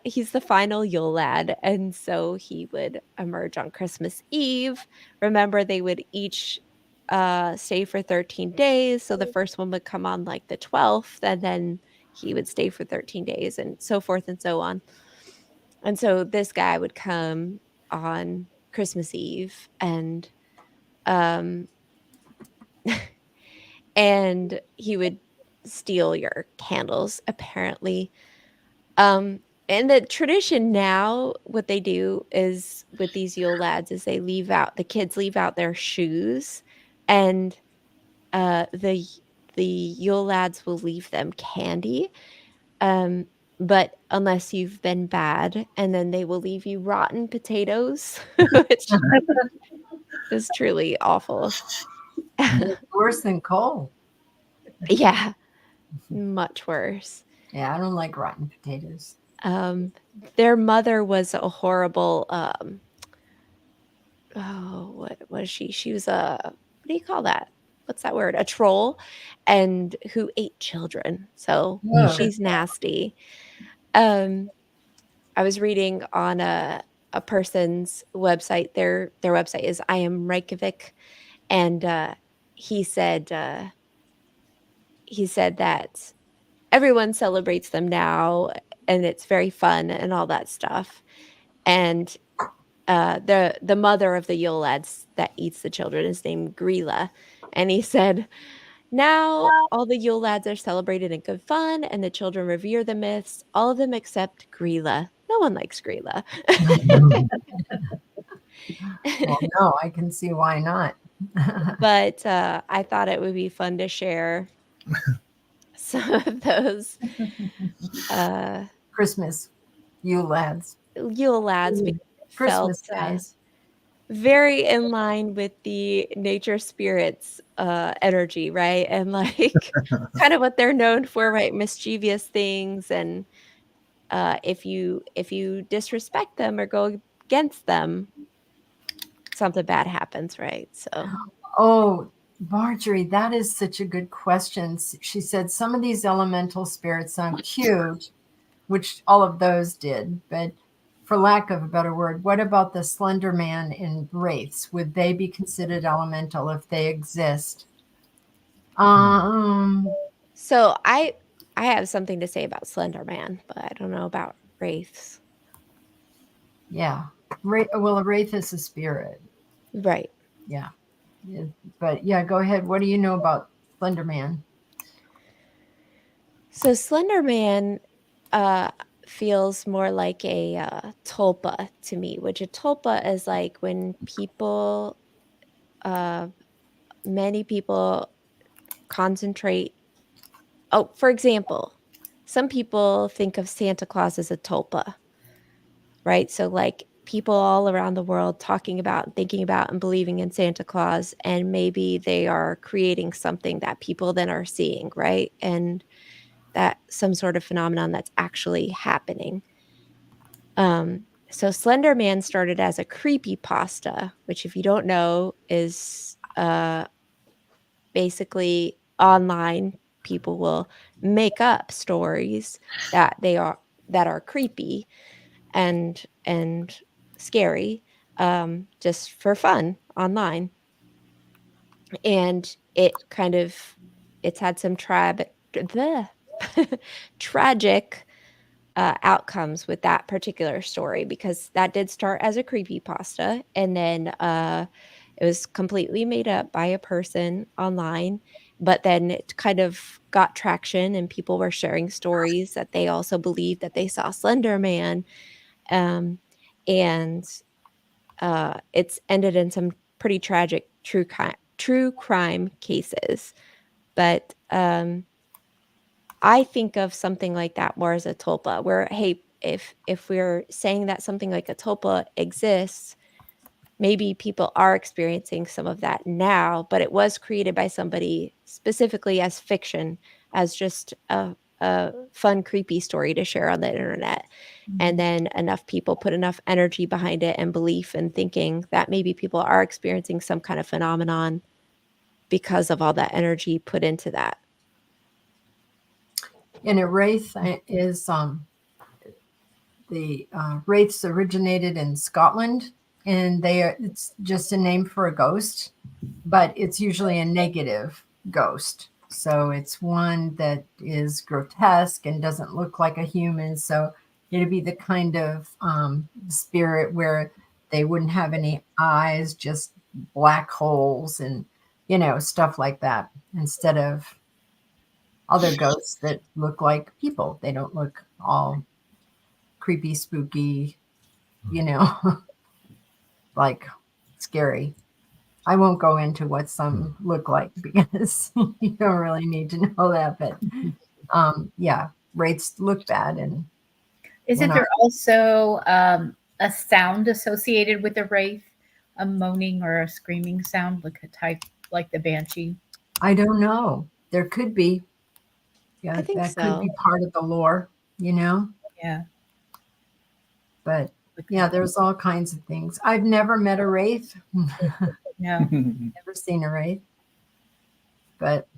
He's the final Yule lad, and so he would emerge on Christmas Eve. Remember, they would each stay for 13 days. So the first one would come on like the 12th, and then he would stay for 13 days, and so forth and so on. And so this guy would come on Christmas Eve, and and he would steal your candles, apparently. And the tradition now, what they do is with these Yule lads is the kids leave out their shoes, and the Yule lads will leave them candy. But unless you've been bad, and then they will leave you rotten potatoes, which is truly awful. Worse than coal. Yeah, much worse. Yeah, I don't like rotten potatoes. Their mother was a horrible what was she? She was what do you call that? What's that word? A troll, and who ate children. So Oh. she's nasty. I was reading on a person's website. Their website is I Am Reykjavik, and he said that everyone celebrates them now, and it's very fun and all that stuff. And the mother of the Yule lads that eats the children is named Grilla, and he said, now all the Yule lads are celebrated in good fun, and the children revere the myths, all of them except Grilla. No one likes Grilla. Well, no, I can see why not. But I thought it would be fun to share some of those Christmas, you lads, Yule lads because it Christmas felt guys. very in line with the nature spirits energy, right? And like kind of what they're known for, right? Mischievous things, and if you disrespect them or go against them, something bad happens, right? So Oh, Marjorie, that is such a good question. She said some of these elemental spirits sound cute, which all of those did, but for lack of a better word, what about the Slender Man and wraiths? Would they be considered elemental if they exist? so I have something to say about Slender Man, but I don't know about wraiths. Yeah. Well, a wraith is a spirit. Right. Yeah. But yeah, go ahead. What do you know about Slender Man? So Slender Man feels more like a tulpa to me, which a tulpa is like when people, many people concentrate. Oh, for example, some people think of Santa Claus as a tulpa, right? So like people all around the world talking about, thinking about, and believing in Santa Claus, and maybe they are creating something that people then are seeing, right? And that some sort of phenomenon that's actually happening. So Slender Man started as a creepy pasta, which if you don't know is basically online people will make up stories that are creepy and scary, just for fun online. And it's had some tragic outcomes with that particular story, because that did start as a creepy pasta, and then it was completely made up by a person online, but then it kind of got traction and people were sharing stories that they also believed that they saw Slender Man, and it's ended in some pretty tragic true crime cases. But I think of something like that more as a tulpa, where hey, if we're saying that something like a tulpa exists, maybe people are experiencing some of that now, but it was created by somebody specifically as fiction, as just a fun, creepy story to share on the internet. And then enough people put enough energy behind it and belief and thinking that maybe people are experiencing some kind of phenomenon because of all that energy put into that. And a wraith is the wraiths originated in Scotland, and it's just a name for a ghost, but it's usually a negative ghost. So it's one that is grotesque and doesn't look like a human. So it'd be the kind of spirit where they wouldn't have any eyes, just black holes and, stuff like that, instead of other ghosts that look like people. They don't look all creepy, spooky, like scary. I won't go into what some look like because you don't really need to know that. But yeah, wraiths look bad. And Isn't there also a sound associated with the wraith, a moaning or a screaming sound, like a type like the banshee? I don't know. There could be. Yeah, I think that could so. be part of the lore, Yeah. But yeah, there's all kinds of things. I've never met a wraith. Yeah. Never seen a wraith. But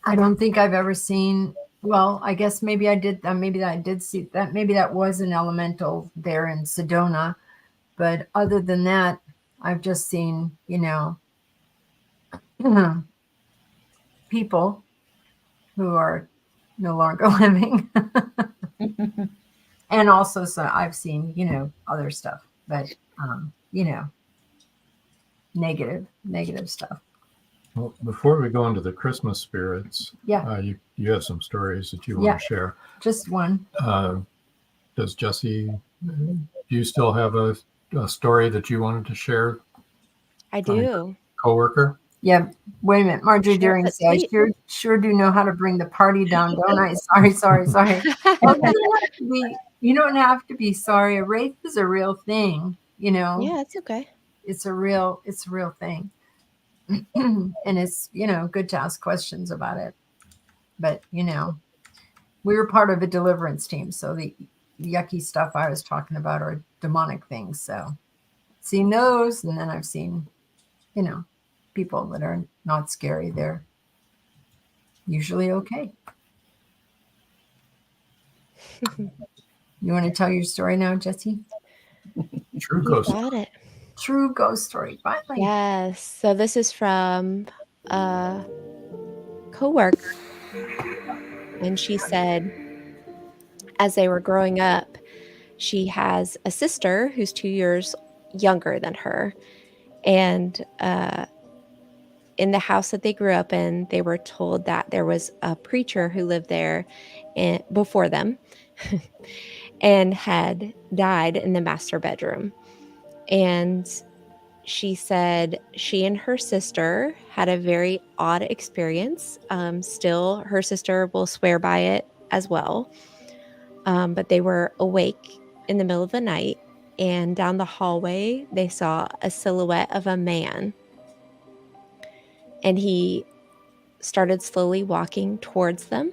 I don't think I've ever seen Well, I guess maybe I did. Maybe I did see that. Maybe that was an elemental there in Sedona. But other than that, I've just seen, people who are no longer living, and also so I've seen, other stuff, but negative stuff. Well, before we go into the Christmas spirits, Yeah, you have some stories that you Yeah. want to share. just one. Does Jesse, do you still have a story that you wanted to share? I do. Coworker? Yeah. Wait a minute, Marjorie Sure, Deering but says, I sweet. sure do know how to bring the party down, don't I? Sorry. You don't have to be sorry. A wraith is a real thing, Yeah, it's okay. It's a real thing. And it's, good to ask questions about it. But, we were part of a deliverance team. So the yucky stuff I was talking about are demonic things. So seen those. And then I've seen, people that are not scary. They're usually okay. You want to tell your story now, Jesse? True You ghost. got it. True ghost story. Finally. Yes. So this is from a coworker, and she said, as they were growing up, she has a sister who's 2 years younger than her, and in the house that they grew up in, they were told that there was a preacher who lived there before them and had died in the master bedroom. And she said she and her sister had a very odd experience. Still, her sister will swear by it as well. But they were awake in the middle of the night, and down the hallway, they saw a silhouette of a man. And he started slowly walking towards them.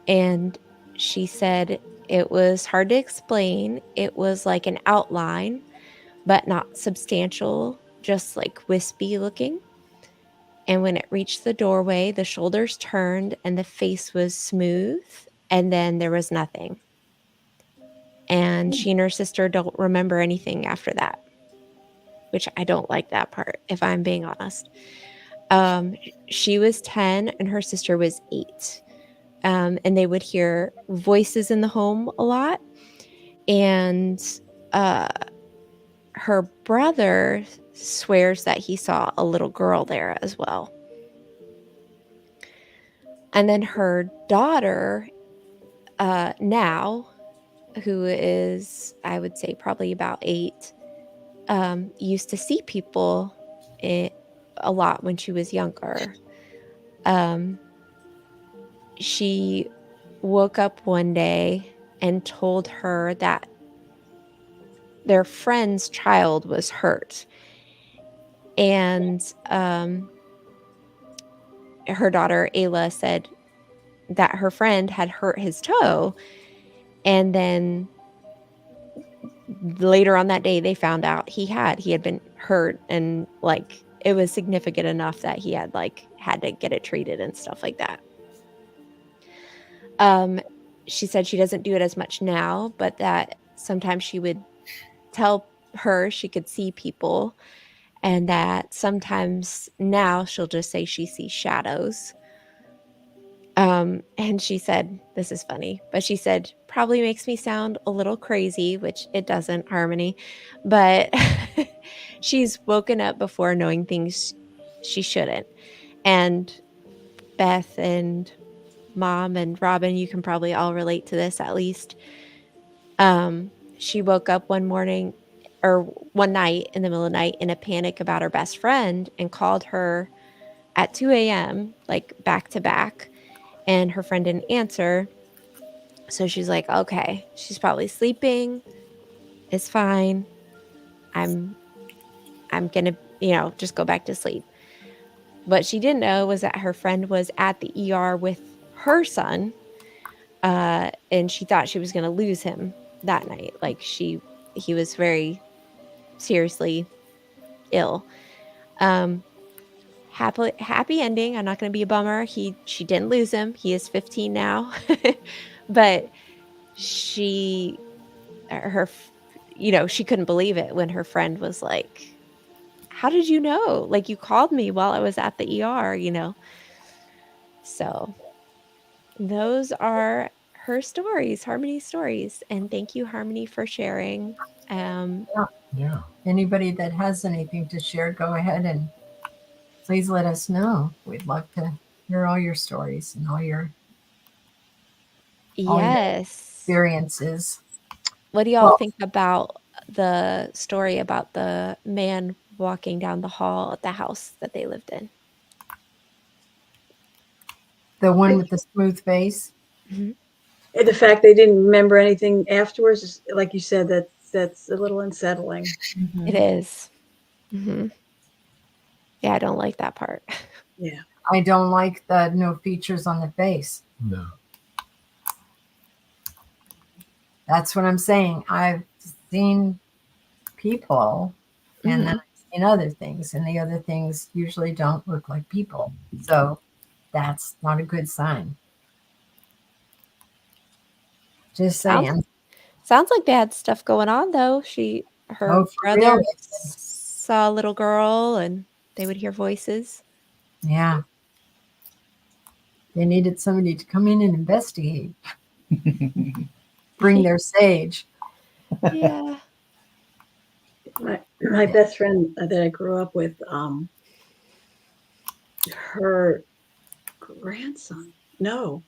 And she said it was hard to explain. It was like an outline, but not substantial, just like wispy looking. And when it reached the doorway, the shoulders turned and the face was smooth, and then there was nothing. And she and her sister don't remember anything after that, which I don't like that part, if I'm being honest. She was 10 and her sister was 8. And they would hear voices in the home a lot. And her brother swears that he saw a little girl there as well. And then her daughter, now, who is, I would say, probably about 8, used to see people a lot when she was younger. She woke up one day and told her that their friend's child was hurt. And her daughter, Ayla, said that her friend had hurt his toe. And then later on that day, they found out he had been hurt, and like it was significant enough that he had to get it treated and stuff like that. She said she doesn't do it as much now, but that sometimes she would tell her she could see people, and that sometimes now she'll just say she sees shadows. And she said, this is funny, but she said, probably makes me sound a little crazy, which it doesn't, Harmony, but she's woken up before knowing things she shouldn't. And Beth and Mom and Robin, you can probably all relate to this at least. She woke up one night in the middle of the night in a panic about her best friend and called her at 2 a.m., like back to back. And her friend didn't answer. So she's like, okay, she's probably sleeping. It's fine. I'm going to, just go back to sleep. What she didn't know was that her friend was at the ER with her son. And she thought she was going to lose him that night. Like he was very seriously ill. happy ending. I'm not going to be a bummer. She didn't lose him. He is 15 now. But she her f- she couldn't believe it when her friend was like, "How did you know? Like, you called me while I was at the ER." So those are her stories, Harmony's stories. And thank you, Harmony, for sharing. Yeah. Anybody that has anything to share, go ahead and please let us know. We'd love to hear all your stories and all your Yes. experiences. What do y'all Well, think about the story about the man walking down the hall at the house that they lived in? the one with the smooth face. Mhm. And the fact they didn't remember anything afterwards, is, like you said, that's a little unsettling. It is. Mhm. Yeah, I don't like that part. Yeah. I don't like the no features on the face. No. That's what I'm saying. I've seen people and then Mhm. I've seen other things, and the other things usually don't look like people. So that's not a good sign. Just Sounds saying. sounds like they had stuff going on though. Her Oh, for real? brother saw a little girl and they would hear voices. Yeah. They needed somebody to come in and investigate, bring their sage. Yeah. My best friend that I grew up with, her grandson. No,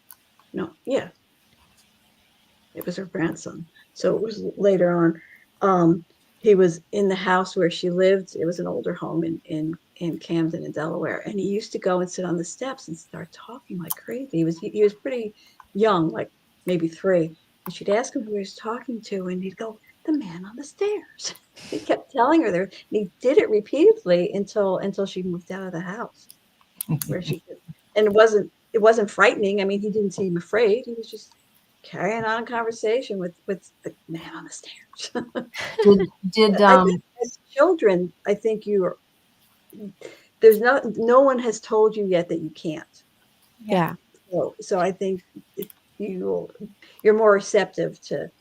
yeah, it was her grandson. So it was later on. He was in the house where she lived. It was an older home in Camden in Delaware, and he used to go and sit on the steps and start talking like crazy. He was pretty young, like maybe 3. And she'd ask him who he was talking to, and he'd go, "The man on the stairs." He kept telling her there. And he did it repeatedly until she moved out of the house, where she could, and it wasn't frightening. I mean, he didn't seem afraid. He was just carrying on a conversation with the man on the stairs. Did I think as children, I think there's no one has told you yet that you can't. Yeah. So I think you're more receptive to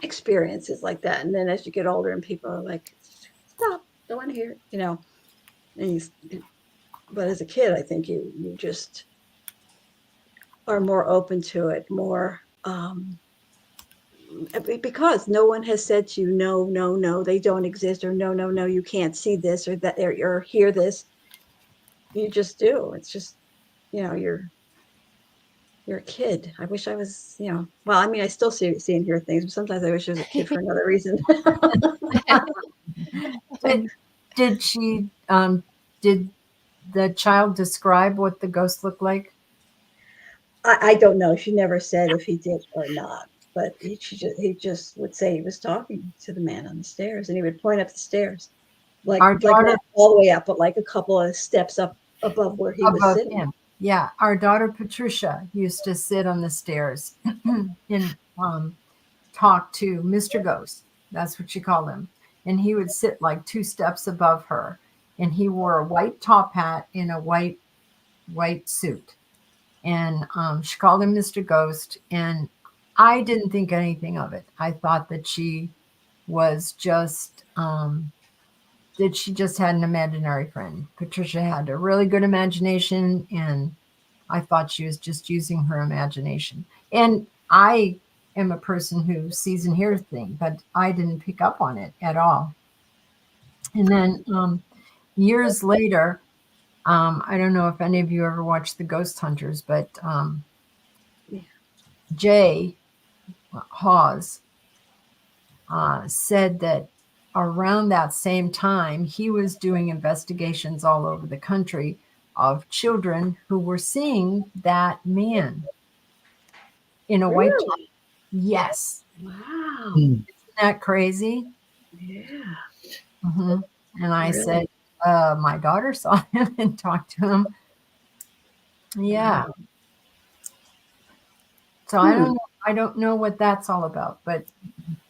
experiences like that. And then as you get older and people are like, "Stop, don't want to hear," and but as a kid, I think you just are more open to it, more because no one has said to you, "No, no, no, they don't exist," or "No, no, no, you can't see this or that, or hear this." You just do. It's just, you're a kid. I wish I was, well, I mean, I still see and hear things, but sometimes I wish I was a kid for another reason. did she did the child describe what the ghost looked like? I don't know. She never said if he did or not, but he just would say he was talking to the man on the stairs, and he would point up the stairs, like Our daughter not all the way up, but like a couple of steps up above where he was above sitting. him. Yeah, our daughter Patricia used to sit on the stairs and talk to Mr. Ghost. That's what she called him. And he would sit like 2 steps above her. And he wore a white top hat and a white suit. And she called him Mr. Ghost. And I didn't think anything of it. I thought that she was just that she just had an imaginary friend. Patricia had a really good imagination, and I thought she was just using her imagination. And I am a person who sees and hears things, but I didn't pick up on it at all. And then years later, I don't know if any of you ever watched The Ghost Hunters, but Yeah. Jay Hawes said that around that same time, he was doing investigations all over the country of children who were seeing that man in a white top. Really? Yes. Wow. Isn't that crazy? Yeah. Hmm. And I Really? said, my daughter saw him and talked to him. Yeah. Wow. So I don't know what that's all about, but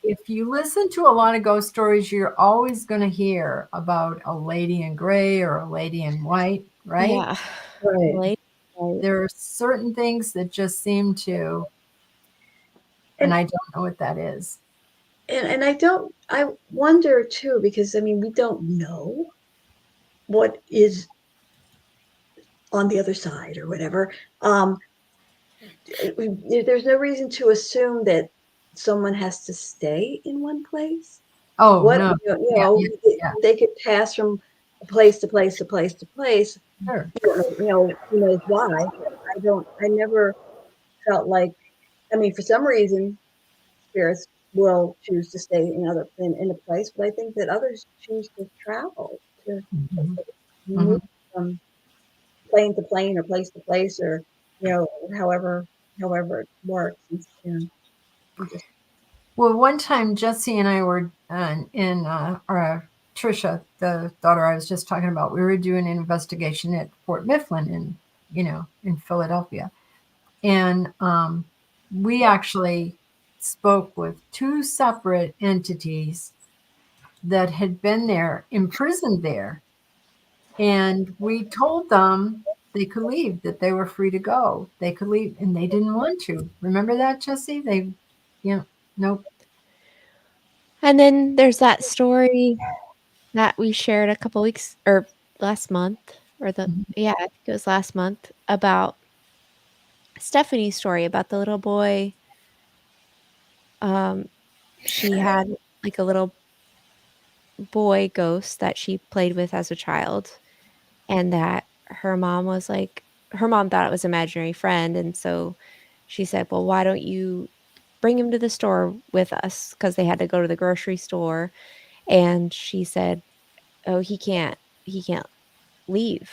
if you listen to a lot of ghost stories, you're always going to hear about a lady in gray or a lady in white, right? Yeah. Right. Late. There are certain things that just seem to, and I don't know what that is. And I wonder too, because I mean, we don't know what is on the other side or whatever. There's no reason to assume that someone has to stay in one place. Oh, What, no. Yeah, yeah. they could pass from place to place to place to place. Sure. Who knows why? I never felt like, I mean, for some reason, spirits will choose to stay in a place, but I think that others choose to travel, to Mhm. move from plane to plane or place to place, or however it works. Just Well, one time Jesse and I were or Trisha, the daughter I was just talking about, we were doing an investigation at Fort Mifflin in Philadelphia. And we actually spoke with two separate entities that had been there, imprisoned there. And we told them they could leave, that they were free to go. They could leave, and they didn't want to. Remember that, Jesse? Nope. And then there's that story that we shared a couple weeks or last month I think it was last month about Stephanie's story about the little boy. Um, she had like a little boy ghost that she played with as a child, and that her mom was like, her mom thought it was imaginary friend, and so she said, "Well, why don't you bring him to the store with us?" Because they had to go to the grocery store, and she said, "Oh, he can't leave."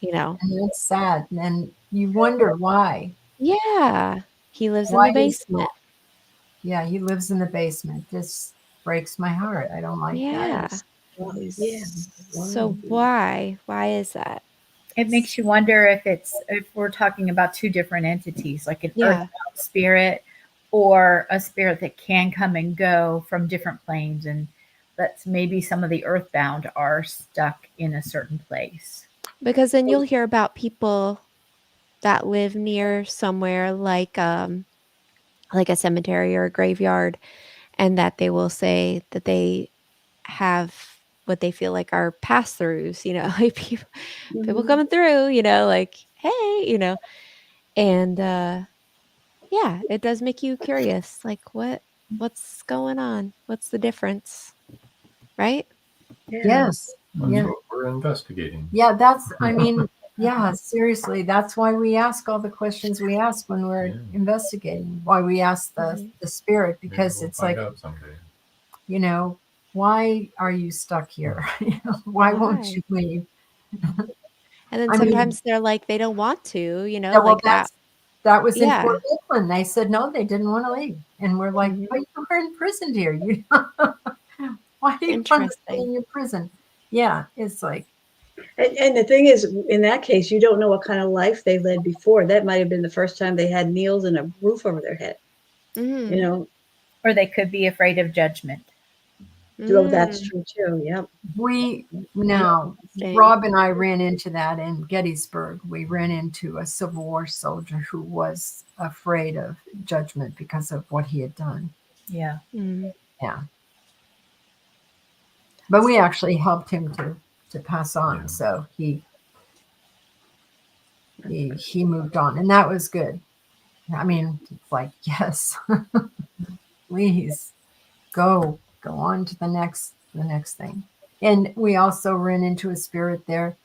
You know? And it's sad. And you wonder why. Yeah. He lives in Why the is basement. Yeah, he lives in the basement. This breaks my heart. I don't like that. Yeah. yeah. So why? Why is that? It makes you wonder if we're talking about two different entities, like an Yeah. earthbound spirit or a spirit that can come and go from different planes, and that's maybe some of the earthbound are stuck in a certain place. Because then you'll hear about people that live near somewhere like a cemetery or a graveyard, and that they will say that they have what they feel like are pass-throughs, like people coming through, like, "Hey," and, yeah, it does make you curious, like, what's going on? What's the difference, right? Yes. That's Yeah. what we're investigating. Yeah, yeah, seriously. That's why we ask all the questions we ask when we're Yeah. investigating. Why we ask the spirit, Maybe because we'll it's find like, out someday. why are you stuck here? Why won't Why? you leave? And then I mean, sometimes they're like, they don't want to, yeah, well, like that. that was in Fort Yeah. Mifflin. They said no, they didn't want to leave, and we're like, Mhm. but you were imprisoned here. Why do you want to stay Interesting. in your prison? Yeah, it's like, And the thing is, in that case, you don't know what kind of life they led before. That might have been the first time they had meals and a roof over their head. Mhm. You know, Or they could be afraid of judgment. so that's Mm. true too. Yep. now Interesting. Rob and I ran into that in Gettysburg. We ran into a Civil War soldier who was afraid of judgment because of what he had done. Yeah. Mm. Yeah. But we actually helped him to pass on. Yeah. So he moved on, and that was good. I mean, it's like, yes, please go on to the next thing. And we also ran into a spirit there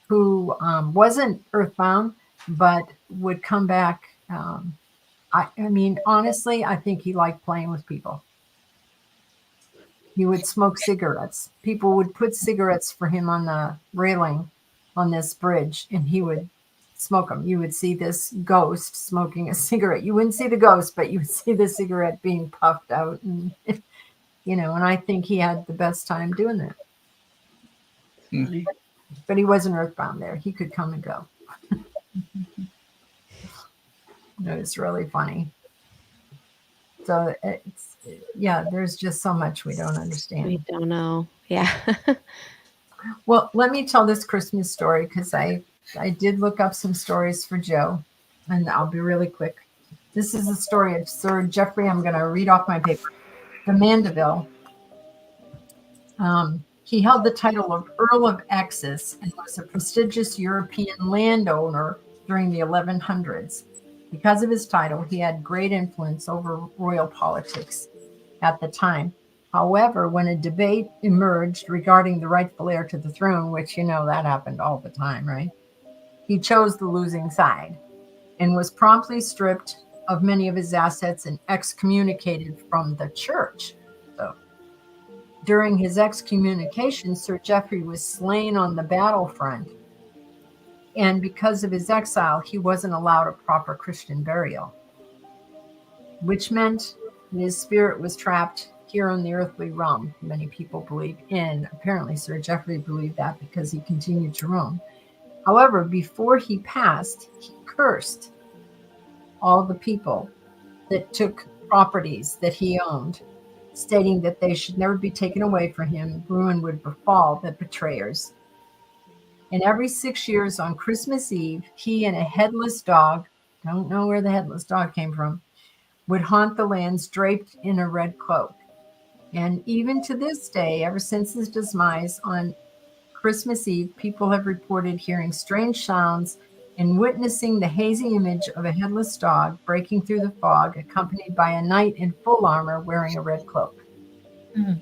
who wasn't earthbound, but would come back. I mean, honestly, I think he liked playing with people. He would smoke cigarettes. People would put cigarettes for him on the railing on this bridge, and he would smoke them. You would see this ghost smoking a cigarette. You wouldn't see the ghost, but you would see the cigarette being puffed out, and and I think he had the best time doing that. Funny. But he wasn't earthbound there. He could come and go. It was really funny. So it's, yeah, there's just so much we don't We understand. don't know. Yeah. Well, let me tell this Christmas story because I did look up some stories for Joe, and I'll be really quick. This is a story of Sir Geoffrey. I'm going to read off my paper. The Mandeville. He held the title of Earl of Essex and was a prestigious European landowner during the 1100s. Because of his title, he had great influence over royal politics at the time. However, when a debate emerged regarding the rightful heir to the throne, which you know that happened all the time, right? He chose the losing side and was promptly stripped of many of his assets and excommunicated from the church. So, during his excommunication, Sir Geoffrey was slain on the battlefront. And because of his exile, he wasn't allowed a proper Christian burial, which meant his spirit was trapped here in the earthly realm. Many people believe, and apparently Sir Geoffrey believed that because he continued to roam. However, before he passed, he cursed all the people that took properties that he owned, stating that they should never be taken away from him. Ruin would befall the betrayers. And every 6 years on Christmas Eve, he and a headless dog, don't know where the headless dog came from, would haunt the lands draped in a red cloak. And even to this day, ever since his demise on Christmas Eve, people have reported hearing strange sounds and witnessing the hazy image of a headless dog breaking through the fog, accompanied by a knight in full armor wearing a red cloak. It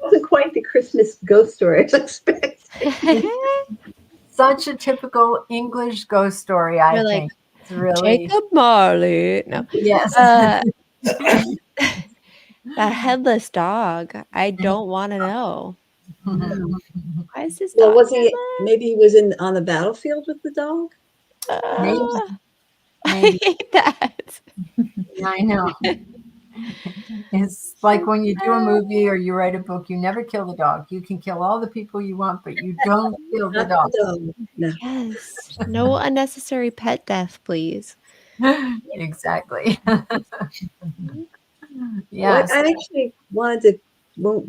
wasn't quite the Christmas ghost story I was expecting. Such a typical English ghost story, I You're like, think. It's really, Jacob Marley. No. yes. That headless dog. I don't want to know. Why is this Well, dog was he? headless? Maybe he was on the battlefield with the dog. Maybe. I Maybe. hate that. Yeah, I know. It's like when you do a movie or you write a book, you never kill the dog. You can kill all the people you want, but you don't kill the Not dog. the dog. No. Yes. No unnecessary pet death, please. Exactly. Well, Yes. I actually wanted to, well,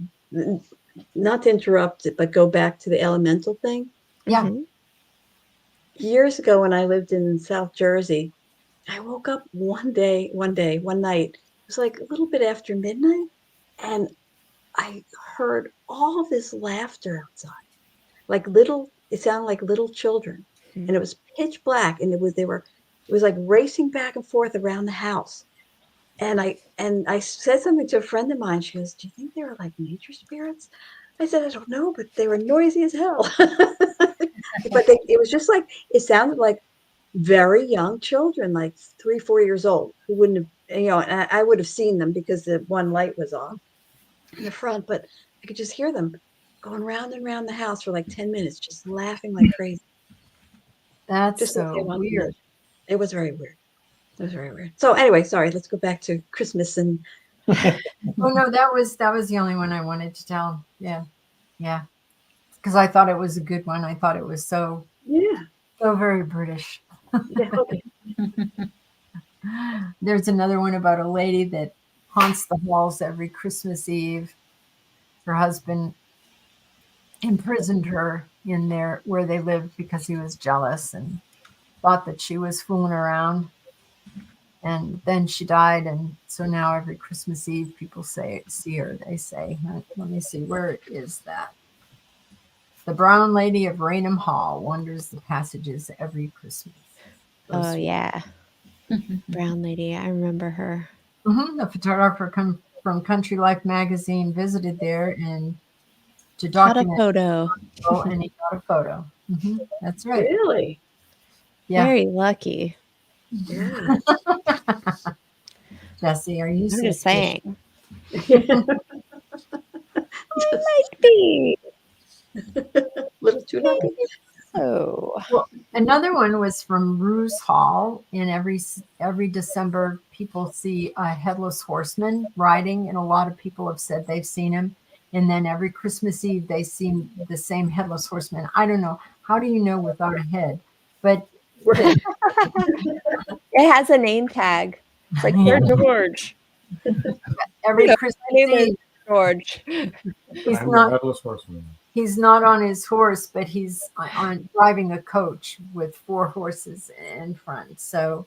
not to interrupt it, but go back to the elemental thing. Yeah. Mhm. Years ago, when I lived in South Jersey, I woke up one night. It was like a little bit after midnight, and I heard all this laughter outside, like it sounded like little children, and it was pitch black, and it was like racing back and forth around the house. And I said something to a friend of mine. She goes, "Do you think they were like nature spirits?" I said, "I don't know, but they were noisy as hell." But it was just like, it sounded like very young children, like 3, 4 years old, who wouldn't have, and I would have seen them because the one light was off in the front, but I could just hear them going round and round the house for like 10 minutes, just laughing like crazy. That's Just like they so wanted to weird. live. It was very weird. It was very weird. So anyway, sorry, let's go back to Christmas and Oh no, that was the only one I wanted to tell. Yeah. Yeah. Because I thought it was a good one. I thought it was so yeah. very British. Yeah, okay. There's another one about a lady that haunts the halls every Christmas Eve. Her husband imprisoned her in there where they lived because he was jealous and thought that she was fooling around. And then she died, and so now every Christmas Eve people see her. They say, let me see, where is that? The Brown Lady of Raynham Hall wanders the passages every Christmas. Oh, yeah. Brown lady. I remember her. A photographer from Country Life magazine visited there and to Got a document. photo. And he got a photo. That's right. Really? Yeah. Very lucky. Yeah. Jesse, are you I'm sick? just saying. Just Be. little too lucky. Oh. Well, another one was from Ruse Hall. In every December, people see a headless horseman riding, and a lot of people have said they've seen him. And then every Christmas Eve, they see the same headless horseman. I don't know. How do you know without a head? But Right. It has a name tag. It's like, Yeah. we're George. Every My Christmas name is Eve, George. he's I'm the not headless horseman. he's not on his horse, but he's on driving a coach with 4 horses in front. So,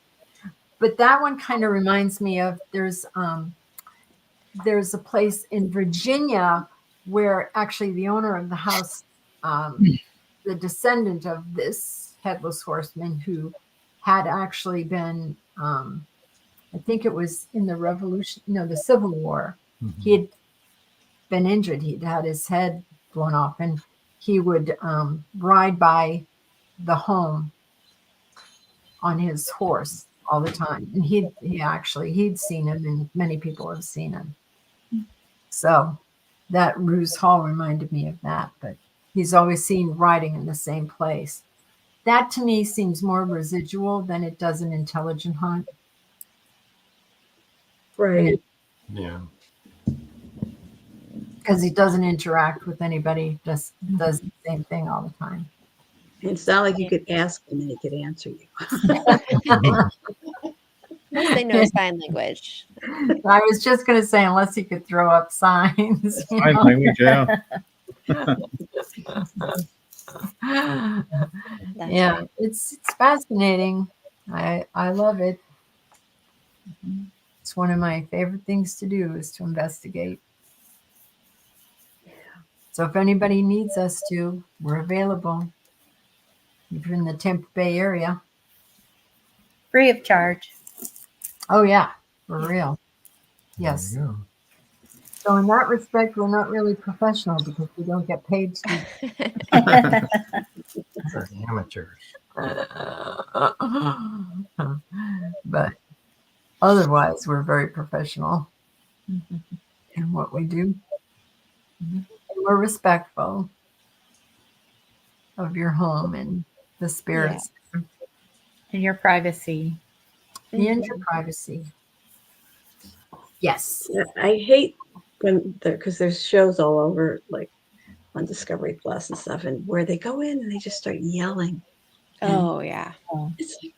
but that one kind of reminds me of there's a place in Virginia where actually the owner of the house, the descendant of this headless horseman who had actually been, I think it was in the Revolution, no, the Civil War. Mhm. He had been injured. He'd had his head blown off, and he would ride by the home on his horse all the time. And he'd seen him, and many people have seen him. So that Ruse Hall reminded me of that, but he's always seen riding in the same place. That to me seems more residual than it does an intelligent hunt. Right. Yeah. Because he doesn't interact with anybody, just does the same thing all the time. It's not like you could ask him and he could answer you. Unless they know sign language. I was just going to say, unless he could throw up signs. you Sign know. language, yeah. That's Yeah, right. it's fascinating. I love it. It's one of my favorite things to do is to investigate. So if anybody needs us to, we're available. If you're in the Tampa Bay area. Free of charge. Oh yeah, for Yeah. real. There Yes. you go. So in that respect, we're not really professional because we don't get paid to. They're amateurs. But otherwise, we're very professional in what we do. And we're respectful of your home and the spirits In your privacy. and your privacy. Yes. Yeah, I hate when because there's shows all over, like on Discovery Plus and stuff, and where they go in and they just start yelling. Oh, yeah. It's like,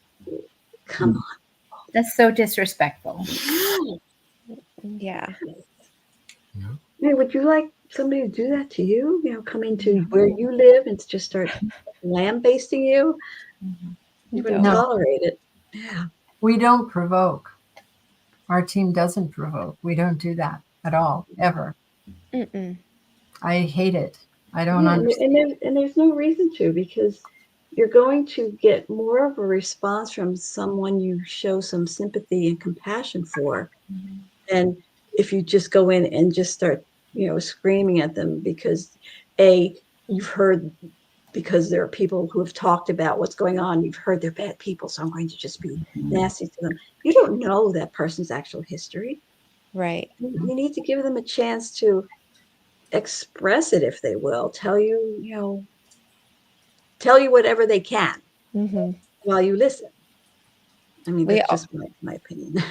come on. That's so disrespectful. Yeah. Hey, would you like somebody to do that to you? You know, come into where you live and just start lambasting you? You wouldn't No. tolerate it. Yeah. We don't provoke. Our team doesn't provoke. We don't do that at all, ever. Mm-mm. I hate it. I don't Yeah, understand. and there's no reason to, because you're going to get more of a response from someone you show some sympathy and compassion for than if you just go in and just start, screaming at them because you've heard, because there are people who have talked about what's going on. You've heard they're bad people, so I'm going to just be nasty to them. You don't know that person's actual history. Right. You need to give them a chance to express it, if they will, tell you whatever they can Mm-hmm. while you listen. I mean, We that's just my opinion.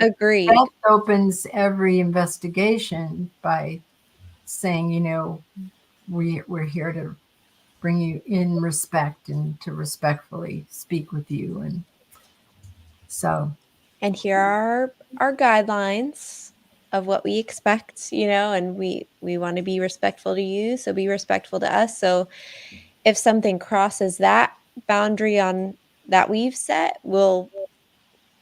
Agreed. Beth opens every investigation by saying, we're here to bring you in respect and to respectfully speak with you. And so, And here are our guidelines of what we expect, and we want to be respectful to you, so be respectful to us. So if something crosses that boundary on that we've set, we'll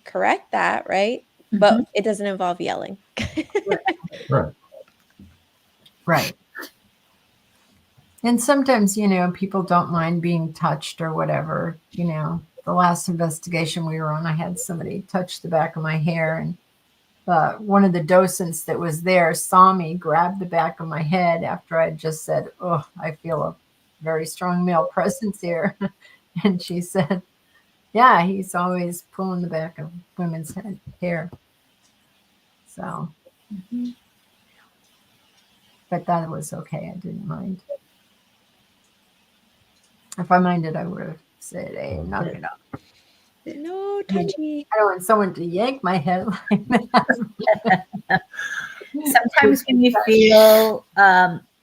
correct that, right? But it doesn't involve yelling. Right. right. And sometimes, people don't mind being touched or whatever. The last investigation we were on, I had somebody touch the back of my hair, and one of the docents that was there saw me grab the back of my head after I just said, "Oh, I feel a very strong male presence here." And she said, "Yeah, he's always pulling the back of women's hair." So, but that was okay. I didn't mind. If I minded, I would have said, "Hey, knock it off." No touchy. I don't want someone to yank my head like that. Sometimes when you feel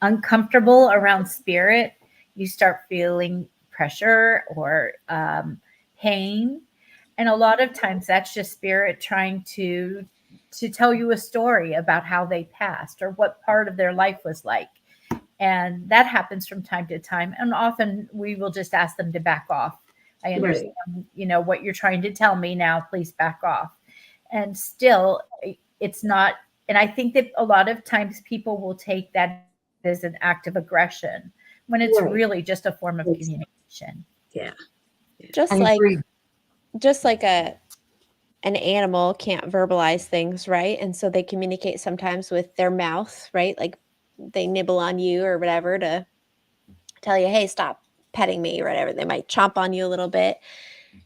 uncomfortable around spirit, you start feeling pressure or pain. And a lot of times that's just spirit trying to tell you a story about how they passed or what part of their life was like. And that happens from time to time. And often we will just ask them to back off. I understand, what you're trying to tell me now, please back off. And still, it's not. And I think that a lot of times people will take that as an act of aggression when it's Right. really just a form of communication. Yeah. Just I like agree. an animal can't verbalize things, right? And so they communicate sometimes with their mouth, right? Like they nibble on you or whatever to tell you, hey, stop petting me or whatever. They might chomp on you a little bit.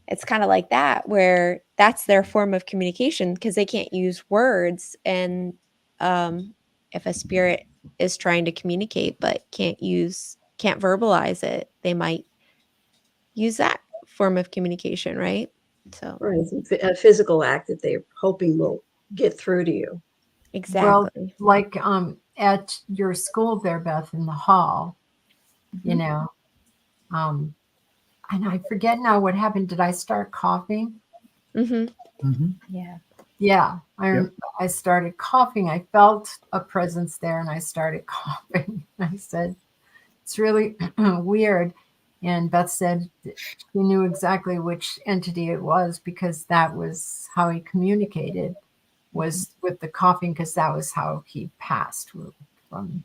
It's kind of like that, where that's their form of communication because they can't use words. And if a spirit is trying to communicate but can't verbalize it, they might use that form of communication, right? So Right. It's a physical act that they're hoping will get through to you. exactly. Well, like at your school there, Beth, in the hall, you know, um, and I forget now what happened. Did I start coughing? Mhm. Yeah. Yeah, Yep. I started coughing. I felt a presence there, and I started coughing. I said, "It's really weird." And Beth said that she knew exactly which entity it was because that was how he communicated, was with the coughing, because that was how he passed from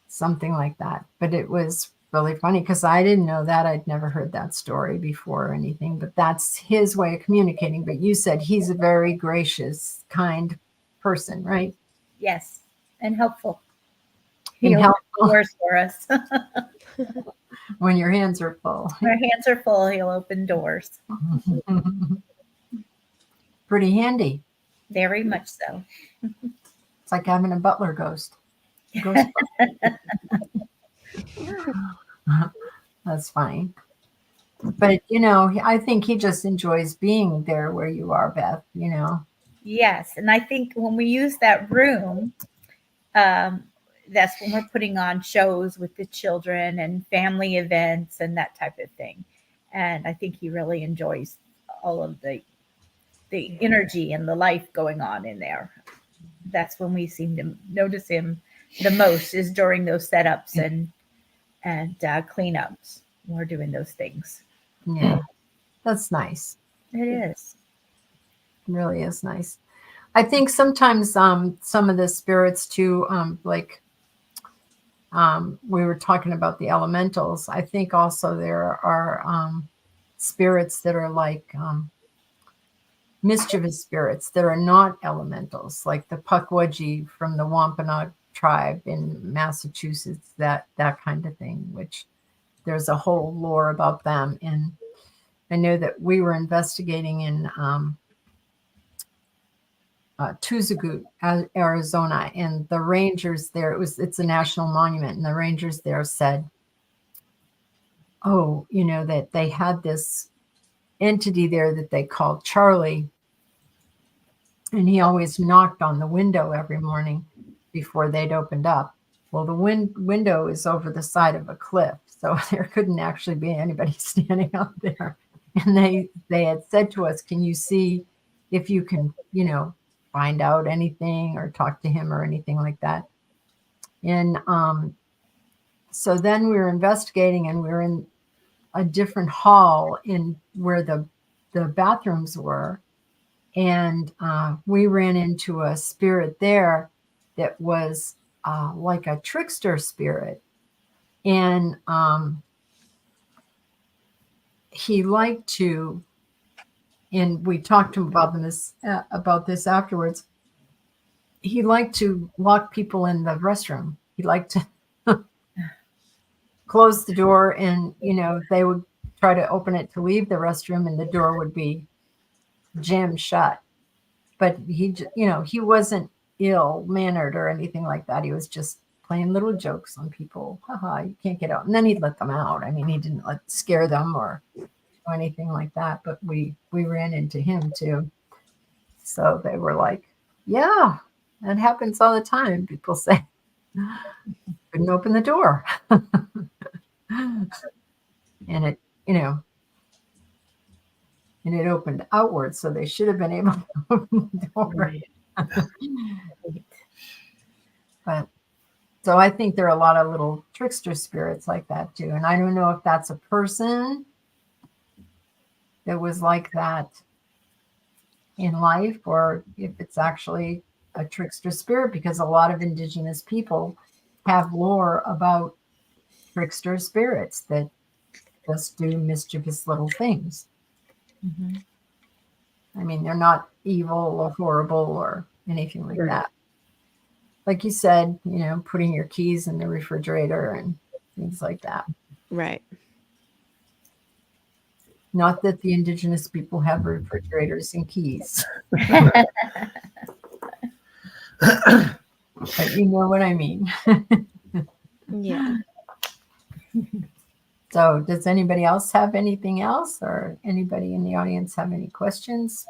something like that. But it was really funny because I didn't know that. I'd never heard that story before or anything, but that's his way of communicating. But you said he's a very gracious, kind person, right? Yes. And helpful. And He'll open helpful doors for us. when your hands are full. Our hands are full. He'll open doors. Pretty handy. Very much so. It's like having a butler ghost. Ghost That's funny. But, I think he just enjoys being there where you are, Beth, Yes. And I think when we use that room, that's when we're putting on shows with the children and family events and that type of thing. And I think he really enjoys all of the energy and the life going on in there. That's when we seem to notice him the most, is during those setups and cleanups. We're doing those things. Yeah, that's nice. It is. It really is nice. I think sometimes some of the spirits too, like we were talking about the elementals. I think also there are spirits that are like mischievous spirits that are not elementals, like the Pukwudgie from the Wampanoag tribe in Massachusetts, that kind of thing, which there's a whole lore about them. And I know that we were investigating in Tuzagut, Arizona, and the rangers there, it's a national monument, and the rangers there said, oh, that they had this entity there that they called Charlie, and he always knocked on the window every morning before they'd opened up. Well, the window is over the side of a cliff, so there couldn't actually be anybody standing out there. And they had said to us, can you see if you can, find out anything or talk to him or anything like that? And so then we were investigating, and we were in a different hall in where the bathrooms were. And we ran into a spirit there that was like a trickster spirit. And he liked to, and we talked to him about this afterwards, he liked to lock people in the restroom. He liked to close the door, and, they would try to open it to leave the restroom, and the door would be jammed shut. But he wasn't ill-mannered or anything like that. He was just playing little jokes on people. Haha, you can't get out. And then he'd let them out. I mean, he didn't scare them or anything like that. But we ran into him too. So they were like, yeah, that happens all the time. People say, couldn't open the door. And it, and it opened outwards. So they should have been able to open the door. Right. But so I think there are a lot of little trickster spirits like that too. And I don't know if that's a person that was like that in life or if it's actually a trickster spirit, because a lot of indigenous people have lore about trickster spirits that just do mischievous little things. Mhm. I mean, they're not evil or horrible or anything like Right. that. Like you said, putting your keys in the refrigerator and things like that. Right. Not that the indigenous people have refrigerators and keys, but you know what I mean. Yeah. So does anybody else have anything else, or anybody in the audience have any questions?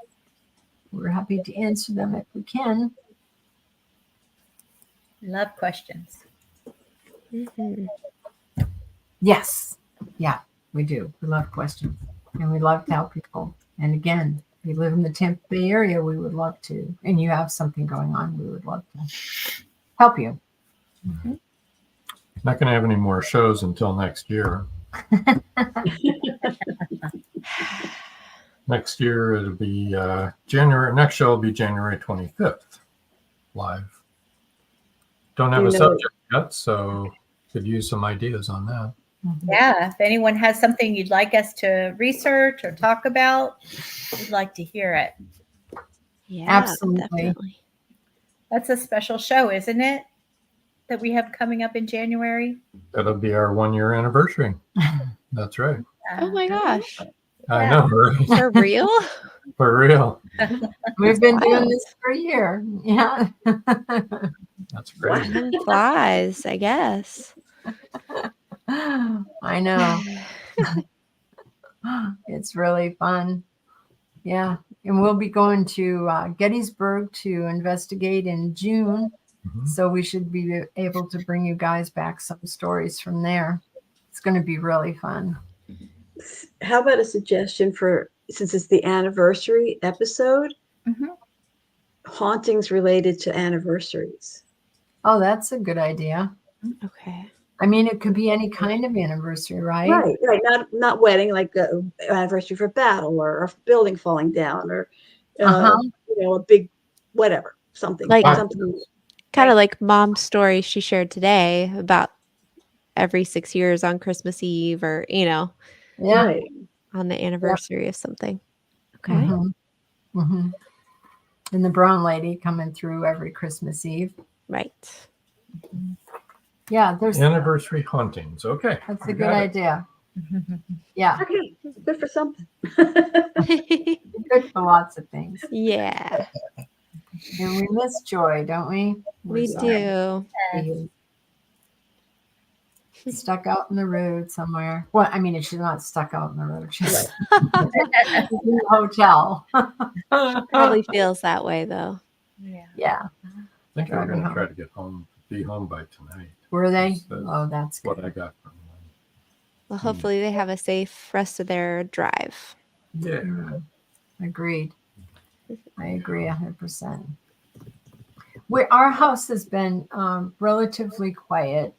We're happy to answer them if we can. Love questions. Hmm. Yes. Yeah, we do. We love questions and we love to help people. And again, if you live in the Tampa Bay area, we would love to. And you have something going on, we would love to help you. Not going to have any more shows until next year. Next year it'll be January. Next show will be January 25th, live. Don't have Do a you know- subject yet, so could use some ideas on that. Yeah. If anyone has something you'd like us to research or talk about, we'd like to hear it. Yeah. Absolutely. Definitely. That's a special show, isn't it? That we have coming up in January. That'll be our 1-year anniversary. That's right. Oh my gosh. I Yeah. know, right? For real? For real. We've been doing Wild. this for a year. Yeah. That's crazy. Time flies, I guess. I know. It's really fun. Yeah. And we'll be going to Gettysburg to investigate in June. Mhm. So we should be able to bring you guys back some stories from there. It's going to be really fun. How about a suggestion for, since it's the anniversary episode, Mhm. hauntings related to anniversaries? Oh, that's a good idea. Okay. I mean, it could be any kind of anniversary, right? Right. Not wedding, like anniversary for battle or a building falling down or Uh-huh. a big whatever, something. Like- something. Kind of like Mom's story she shared today about every 6 years on Christmas Eve or, Yeah. Right. on the anniversary of something. Okay. Mhm. Mhm. And the brown lady coming through every Christmas Eve. Right. Yeah, there's Anniversary hauntings. Okay. that's we a good got it. idea. Yeah, Okay, good for something. good for lots of things. Yeah, And we miss Joy, don't we? we do. do. Stuck out in the road somewhere. Well, I mean, she's not stuck out in the road. She's she's in the hotel. Probably feels that way though. Yeah. Yeah. I think they're going Driving to home. try to be home by tonight. Were they? That's Oh, that's what good. I got from them. Well, hopefully they have a safe rest of their drive. Yeah. Agreed. I agree 100%. Our house has been relatively quiet.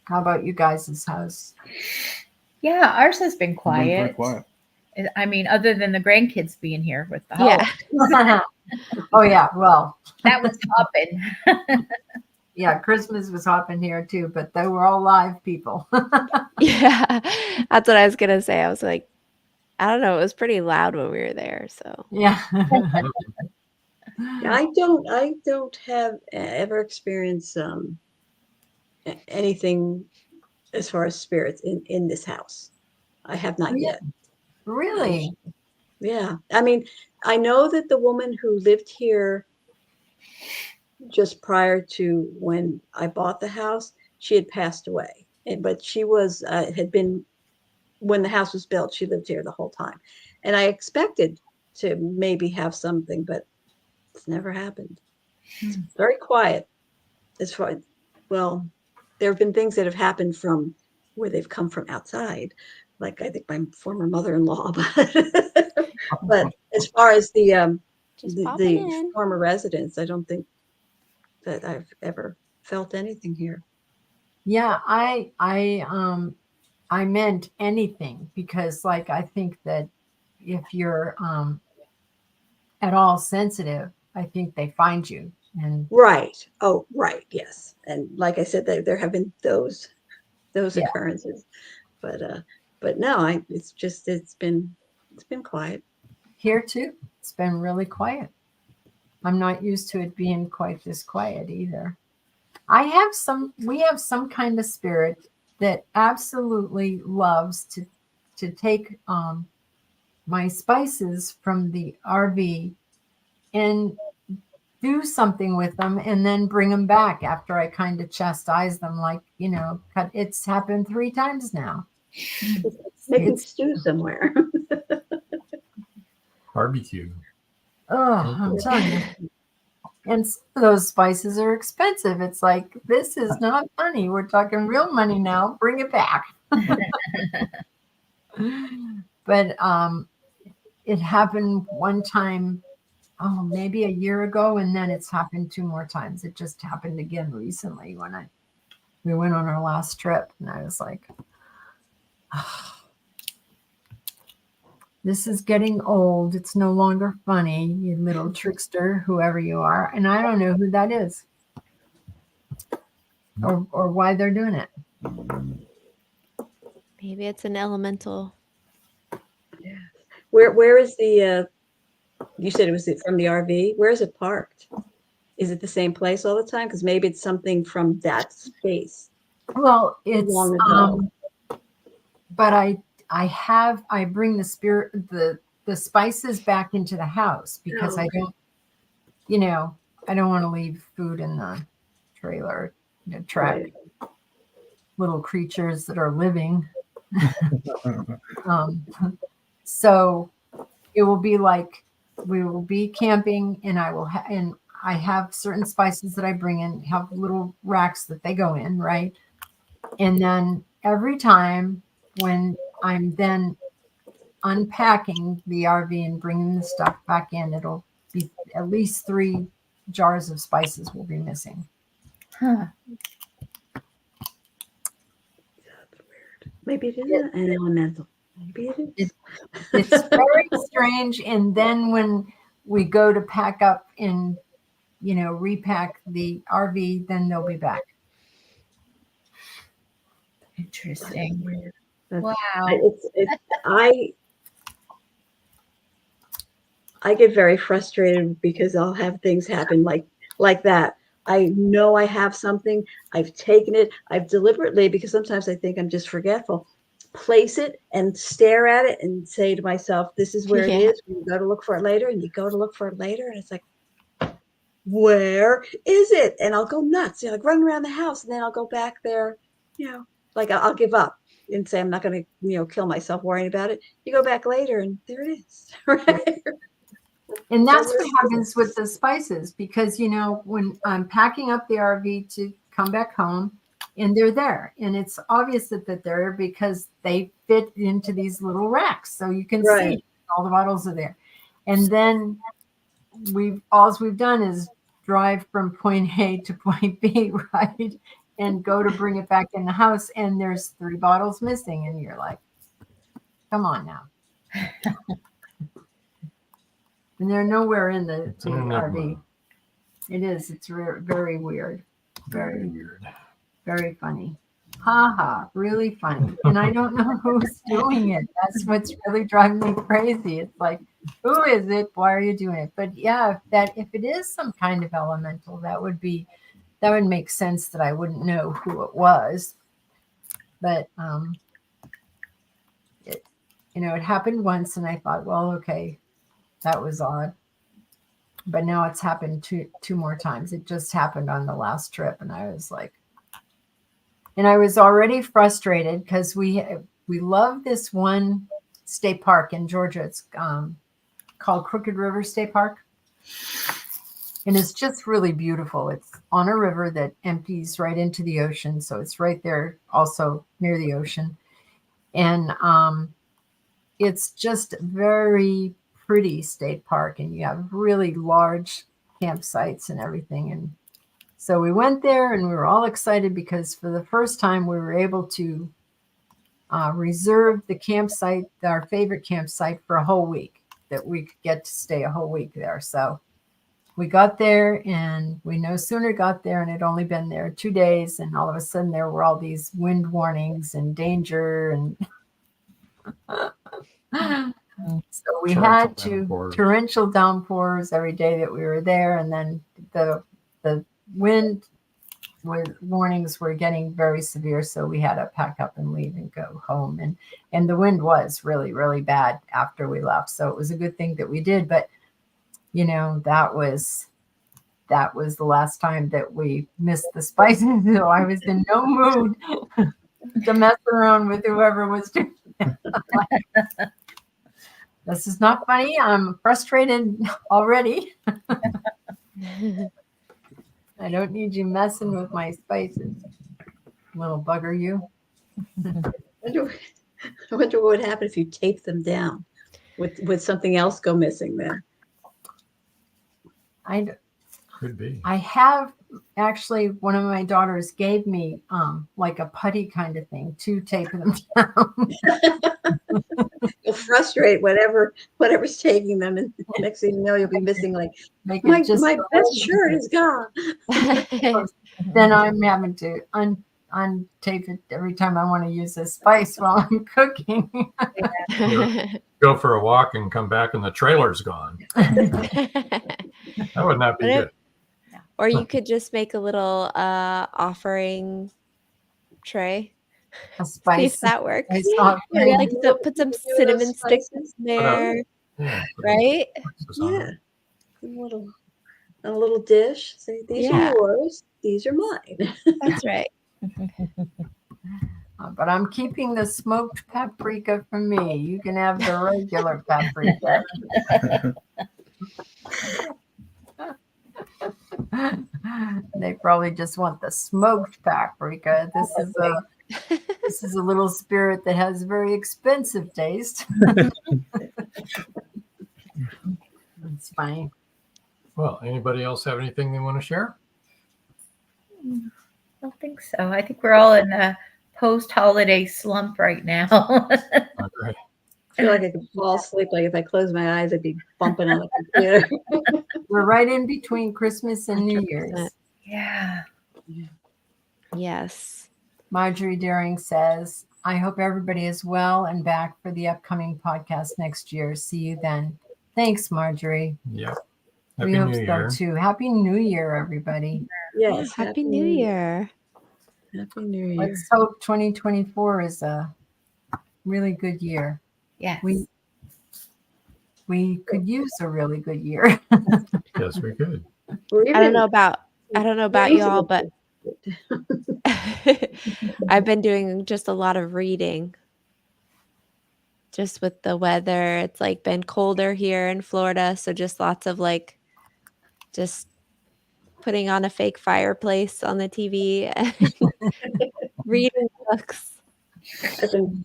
How about you guys' house? Yeah, ours has been We've been pretty quiet. quiet. I mean, other than the grandkids being here with the Yeah. holidays. Oh, yeah. Well, That was hopping. yeah, Christmas was hopping here too, but they were all live people. Yeah. That's what I was gonna say. I was like, I don't know, it was pretty loud when we were there. So Yeah. Yeah, I don't have ever experienced anything as far as spirits in this house. I have not Yeah. yet. Really? Yeah. I mean, I know that the woman who lived here just prior to when I bought the house, she had passed away. But she was had been, when the house was built, she lived here the whole time. And I expected to maybe have something, but it's never happened. It's very quiet as far, well, there have been things that have happened from where they've come from outside, like I think my former mother-in-law, but as far as the Just popping in. former residents, I don't think that I've ever felt anything here. Yeah, I meant anything, because like I think that if you're at all sensitive, I think they find you. And Right. Oh, right. Yes. And like I said, there have been those yeah, occurrences, but no, it's been quiet. here too, it's been really quiet. I'm not used to it being quite this quiet either. We have some kind of spirit that absolutely loves to take my spices from the RV and do something with them and then bring them back after I kind of chastise them, like, it's happened 3 times now. Making It's stew somewhere. Barbecue. oh, I'm telling you. And some of those spices are expensive. It's like, this is not funny. We're talking real money now. Bring it back. But it happened one time, oh, maybe a year ago, and then it's happened 2 more times. It just happened again recently when we went on our last trip, and I was like, oh, this is getting old. It's no longer funny, you little trickster, whoever you are. And I don't know who that is or why they're doing it. Maybe it's an elemental. Yeah. Where is the you said it was from the RV? Where is it parked? Is it the same place all the time? Because maybe it's something from that space. Well, it's Long ago. but I bring the spices back into the house because I don't, I don't want to leave food in the trailer to track Right. little creatures that are living. So it will be like we will be camping, and I have certain spices that I bring in, have little racks that they go in, right? And then every time when I'm then unpacking the RV and bringing the stuff back in, it'll be at least 3 jars of spices will be missing. Huh. That's weird. Maybe it is an elemental. Maybe it is. It's very strange. And then when we go to pack up and, repack the RV, then they'll be back. Interesting. Weird. Wow. I get very frustrated because I'll have things happen like that. I know I have something. I've taken it. I've deliberately, because sometimes I think I'm just forgetful, place it and stare at it and say to myself, this is where it Yeah. is. You go to look for it later, and you go to look for it later. And it's like, where is it? And I'll go nuts, like run around the house, and then I'll go back there, like I'll give up and say, I'm not going to, kill myself worrying about it. You go back later and there it is. Right? And that's what happens with the spices, because, when I'm packing up the RV to come back home, and they're there, and it's obvious that they're there because they fit into these little racks. So you can Right. see all the bottles are there. And then all we've done is drive from point A to point B, right? And go to bring it back in the house, and there's 3 bottles missing. And you're like, come on now. And they're nowhere in the RV. It is. It's very weird. Very weird. Very funny. Ha ha. Really funny. And I don't know who's doing it. That's what's really driving me crazy. It's like, who is it? Why are you doing it? But yeah, if it is some kind of elemental, that would make sense that I wouldn't know who it was. But it happened once, and I thought, well, okay, that was odd. But now it's happened two more times. It just happened on the last trip, and I was like, and I was already frustrated because we love this one state park in Georgia. It's called Crooked River State Park, and it's just really beautiful. It's on a river that empties right into the ocean, so it's right there, also near the ocean. And it's just a very pretty state park, and you have really large campsites and everything. And so we went there, and we were all excited because for the first time we were able to reserve the campsite, our favorite campsite, for a whole week, that we could get to stay a whole week there. So we got there, and we no sooner got there, and had only been there 2 days, and all of a sudden there were all these wind warnings and danger, and so we had torrential downpours every day that we were there, and then the wind warnings were getting very severe, so we had to pack up and leave and go home. And the wind was really, really bad after we left, so it was a good thing that we did. But that was the last time that we missed the spices. So I was in no mood to mess around with whoever was doing it. This is not funny. I'm frustrated already. I don't need you messing with my spices, little bugger you. I wonder what would happen if you tape them down. Would something else go missing then? Could be. I have actually, one of my daughters gave me like a putty kind of thing to tape them down. You'll frustrate whatever's taking them, and next thing you know, you'll be missing like my best shirt is gone. Then I'm having to untape it every time I want to use a spice while I'm cooking. Go for a walk and come back and the trailer's gone. That would not be good. Or you could just make a little offering tray. A spice. See if that works. Yeah. Like put some cinnamon sticks in there, right? Yeah, a little dish. Say, these are yours. These are mine. That's right. But I'm keeping the smoked paprika for me. You can have the regular paprika. They probably just want the smoked paprika. This is a little spirit that has very expensive taste. It's funny. Well, anybody else have anything they want to share? I don't think so. I think we're all in a post-holiday slump right now. Okay. I feel like I could fall asleep. Like if I close my eyes, I'd be bumping on the computer. We're right in between Christmas and New Year's. Yeah. Yes. Marjorie Daring says, I hope everybody is well and back for the upcoming podcast next year. See you then. Thanks, Marjorie. Yeah. We hope so too. Happy New Year, everybody. Yes. Happy New Year. Happy New Year. Let's hope 2024 is a really good year. Yes. We could use a really good year. Yes, we could. I don't know about y'all, but I've been doing just a lot of reading. Just with the weather, it's like been colder here in Florida, so just lots of like just putting on a fake fireplace on the TV and reading books. I've been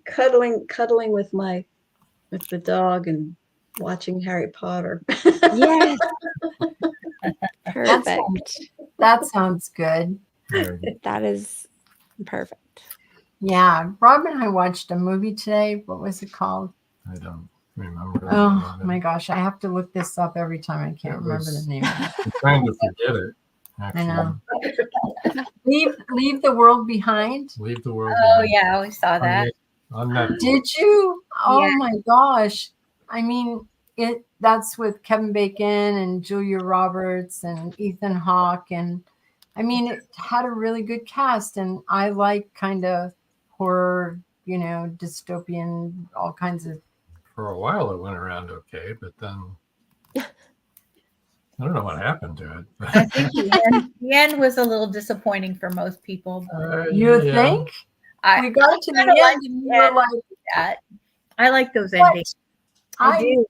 cuddling with the dog and watching Harry Potter. Yes. Perfect. That sounds good. That is perfect. Yeah. Rob and I watched a movie today. What was it called? I don't remember. Oh my gosh. I have to look this up every time. I can't remember the name. I'm trying to forget it. Actually. I know. Leave the World Behind. Leave the World Oh Behind. yeah, we saw that. On Netflix. Did you? Oh Yeah. my gosh. I mean, that's with Kevin Bacon and Julia Roberts and Ethan Hawke. And I mean, it had a really good cast. And I like kind of horror, dystopian, all kinds of. For a while it went around okay, but then I don't know what happened to it. I think the end was a little disappointing for most people. You think? We got to the kinda end like and you were like, that. I like those What? endings. I do.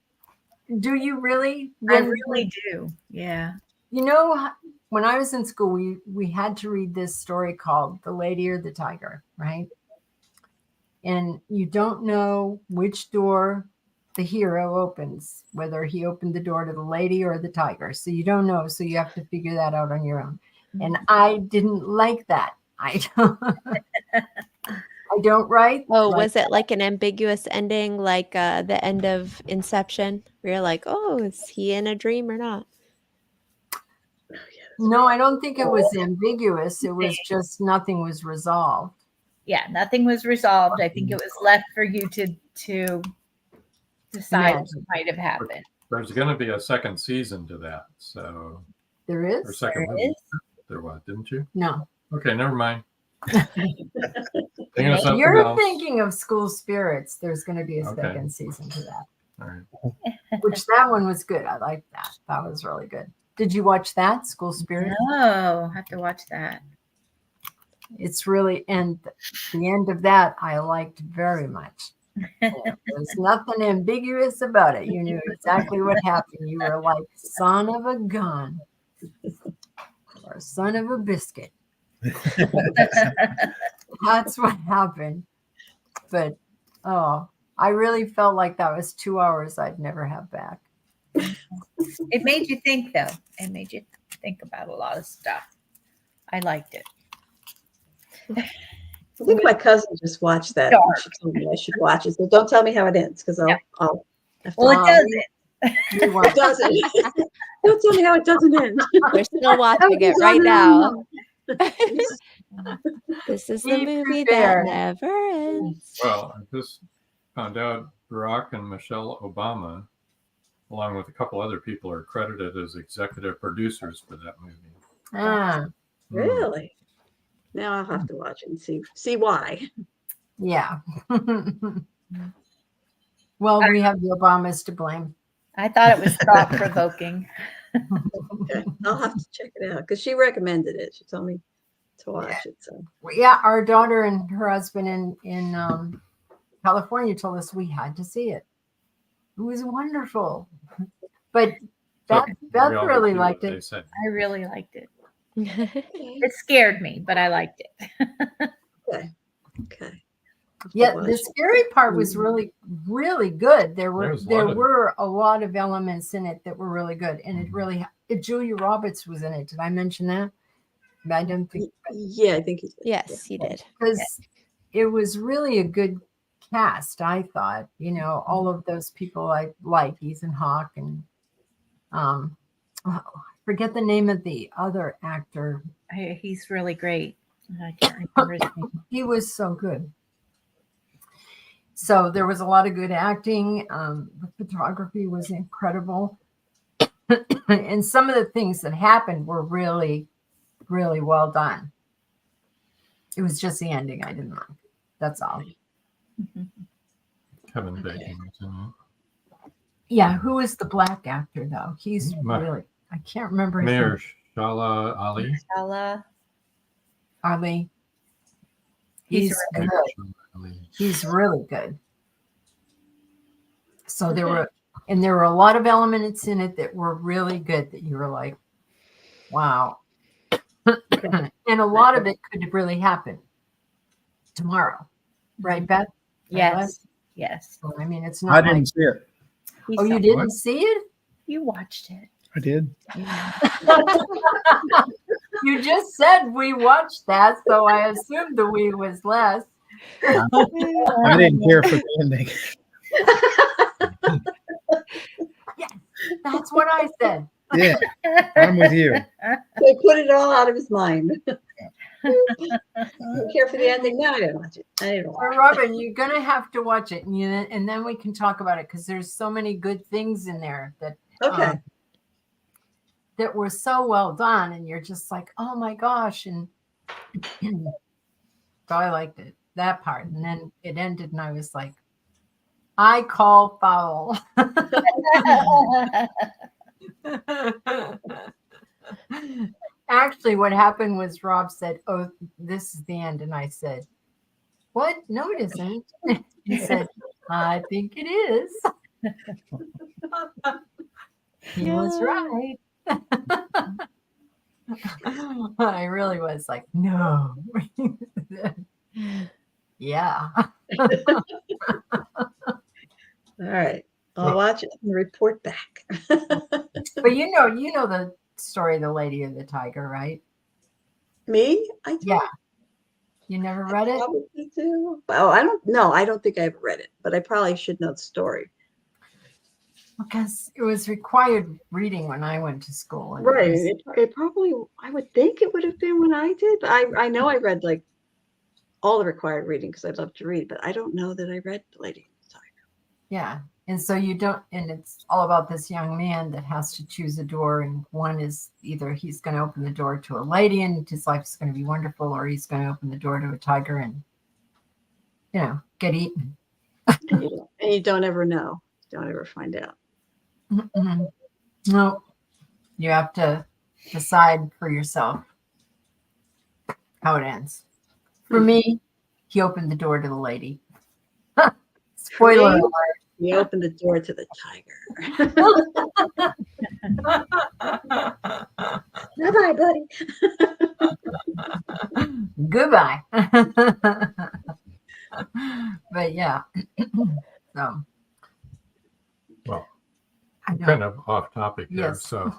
Do you really? I really do. Yeah. When I was in school, we had to read this story called The Lady or the Tiger, right? and you don't know which door the hero opens, whether he opened the door to the lady or the tiger. So you don't know. So you have to figure that out on your own. And I didn't like that. I don't write. Oh, like was it like an ambiguous ending, like the end of Inception, where you're like, oh, is he in a dream or not? No, I don't think it was ambiguous. It was just nothing was resolved. Yeah, nothing was resolved. I think it was left for you to decide what Imagine. might have happened. There's going to be a second season to that. So, There or is? second There movie. is. There was, didn't you? No. Okay, never mind. Thinking of something You're else. thinking of School Spirits. There's going to be a Okay. second season to that, All right. which that one was good. I liked that. That was really good. Did you watch that, School Spirits? Oh, have to watch that. It's really, and the end of that I liked very much. There's nothing ambiguous about it. You knew exactly what happened. You were like, son of a gun or son of a biscuit. That's what happened. But oh, I really felt like that was 2 hours I'd never have back. It made you think, though. It made you think about a lot of stuff. I liked it. I think my cousin just watched that. Dark. And she told me I should watch it. So don't tell me how it ends because I'll have to Well, it Um, doesn't. You It weren't. doesn't. Don't tell me how it doesn't end. We're still watching it right now. This is the Be movie prepared. that never ends. Well, I just found out Barack and Michelle Obama, along with a couple other people, are credited as executive producers for that movie. Ah, Really? Now I'll have to watch it and see why. yeah. Well, we have the Obamas to blame. I thought it was thought provoking. Okay. I'll have to check it out because she recommended it. She told me to watch it. So Yeah, our daughter and her husband in California told us we had to see it. It was wonderful. But So Beth we all really do liked what it. They said. I really liked it. It scared me, but I liked it. okay. Okay. I'll have to Yeah, watch the it. scary part was really, really good. There were There's a there lot of- were a lot of elements in it that were really good, and it really. Julia Roberts was in it. Did I mention that? I don't think Yeah, I think he did. Yes, you did. because it was really a good cast. I thought, all of those people I like, Ethan Hawke and I forget the name of the other actor. He's really great. I can't remember his name. He was so good. So there was a lot of good acting. The photography was incredible. And some of the things that happened were really, really well done. It was just the ending I didn't like. That's all. Kevin Bacon was in it. Yeah, who is the black actor though? He's Ma- really, I can't remember his Mayor name. Shala Ali. Stella. Ali. He's He's really good. Ali. He's really good. So there were a lot of elements in it that were really good that you were like, wow. And a lot of it could really happen tomorrow. Right, Beth? Yes. Yes. So, I mean, it's I not didn't like, see it. He oh, you saw- didn't see it? You watched it. I did. You just said we watched that, so I assumed the we was less. I didn't care for the ending. That's what I said. Yeah, I'm with you. They put it all out of his mind. Don't care for the ending. No, I didn't watch it. I didn't So, watch Robin, you're gonna have to watch it, and then we can talk about it because there's so many good things in there that it. Okay. that were so well done, and you're just like, oh my gosh, and so I liked it, that part, and then it ended, and I was like, I call foul. Actually, what happened was Rob said, "Oh, this is the end," and I said, "What? No, it isn't." He said, "I think it is." He was right. I really was like, no. Yeah. All right. I'll watch it and report back. But you know the story of the Lady of the Tiger, right? Me? I Yeah. You never read it? probably do. Oh, I don't know. I don't think I've read it, but I probably should know the story. Because it was required reading when I went to school. And Right. it It probably, I would think it would have been when I did. But I know I read like all the required reading because I love to read, but I don't know that I read The Lady of the Tiger. yeah. And so you don't, and it's all about this young man that has to choose a door. And one is either he's going to open the door to a lady and his life is going to be wonderful, or he's going to open the door to a tiger and, get eaten. And you don't ever know. Don't ever find out. Mm-mm. No, you have to decide for yourself how it ends. For me, he opened the door to the lady. Spoiler Me? alert. You opened the door to the tiger. Bye-bye, buddy. Goodbye. But yeah. So Well, I know. kind of off topic here, Yes. so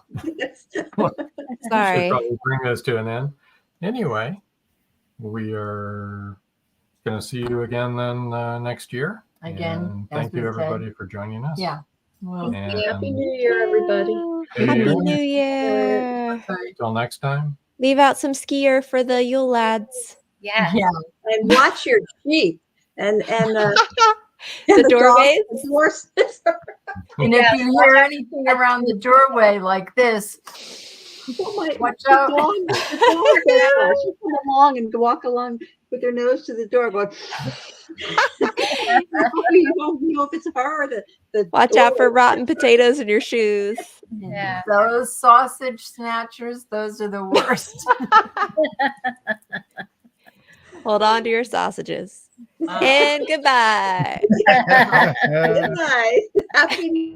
Sorry. should probably bring this to an end. Anyway, we are going to see you again then next year. Again, And as thank you we everybody for joining us. Yeah. Well, And Happy New Year, everybody. Happy Year. New Year. Till next time. Leave out some skier for the Yule lads. Yes. yeah. And watch your sheep and The dogs doorways? and the horses. And if you hear anything around the doorway like this, watch out. The dog she'll come along and walk along with their nose to the door going, you don't know if it's her or the Watch out for door. rotten potatoes in your shoes. Yeah. Those sausage snatchers, those are the worst. Hold on to your sausages. And goodbye. Good night. Happy New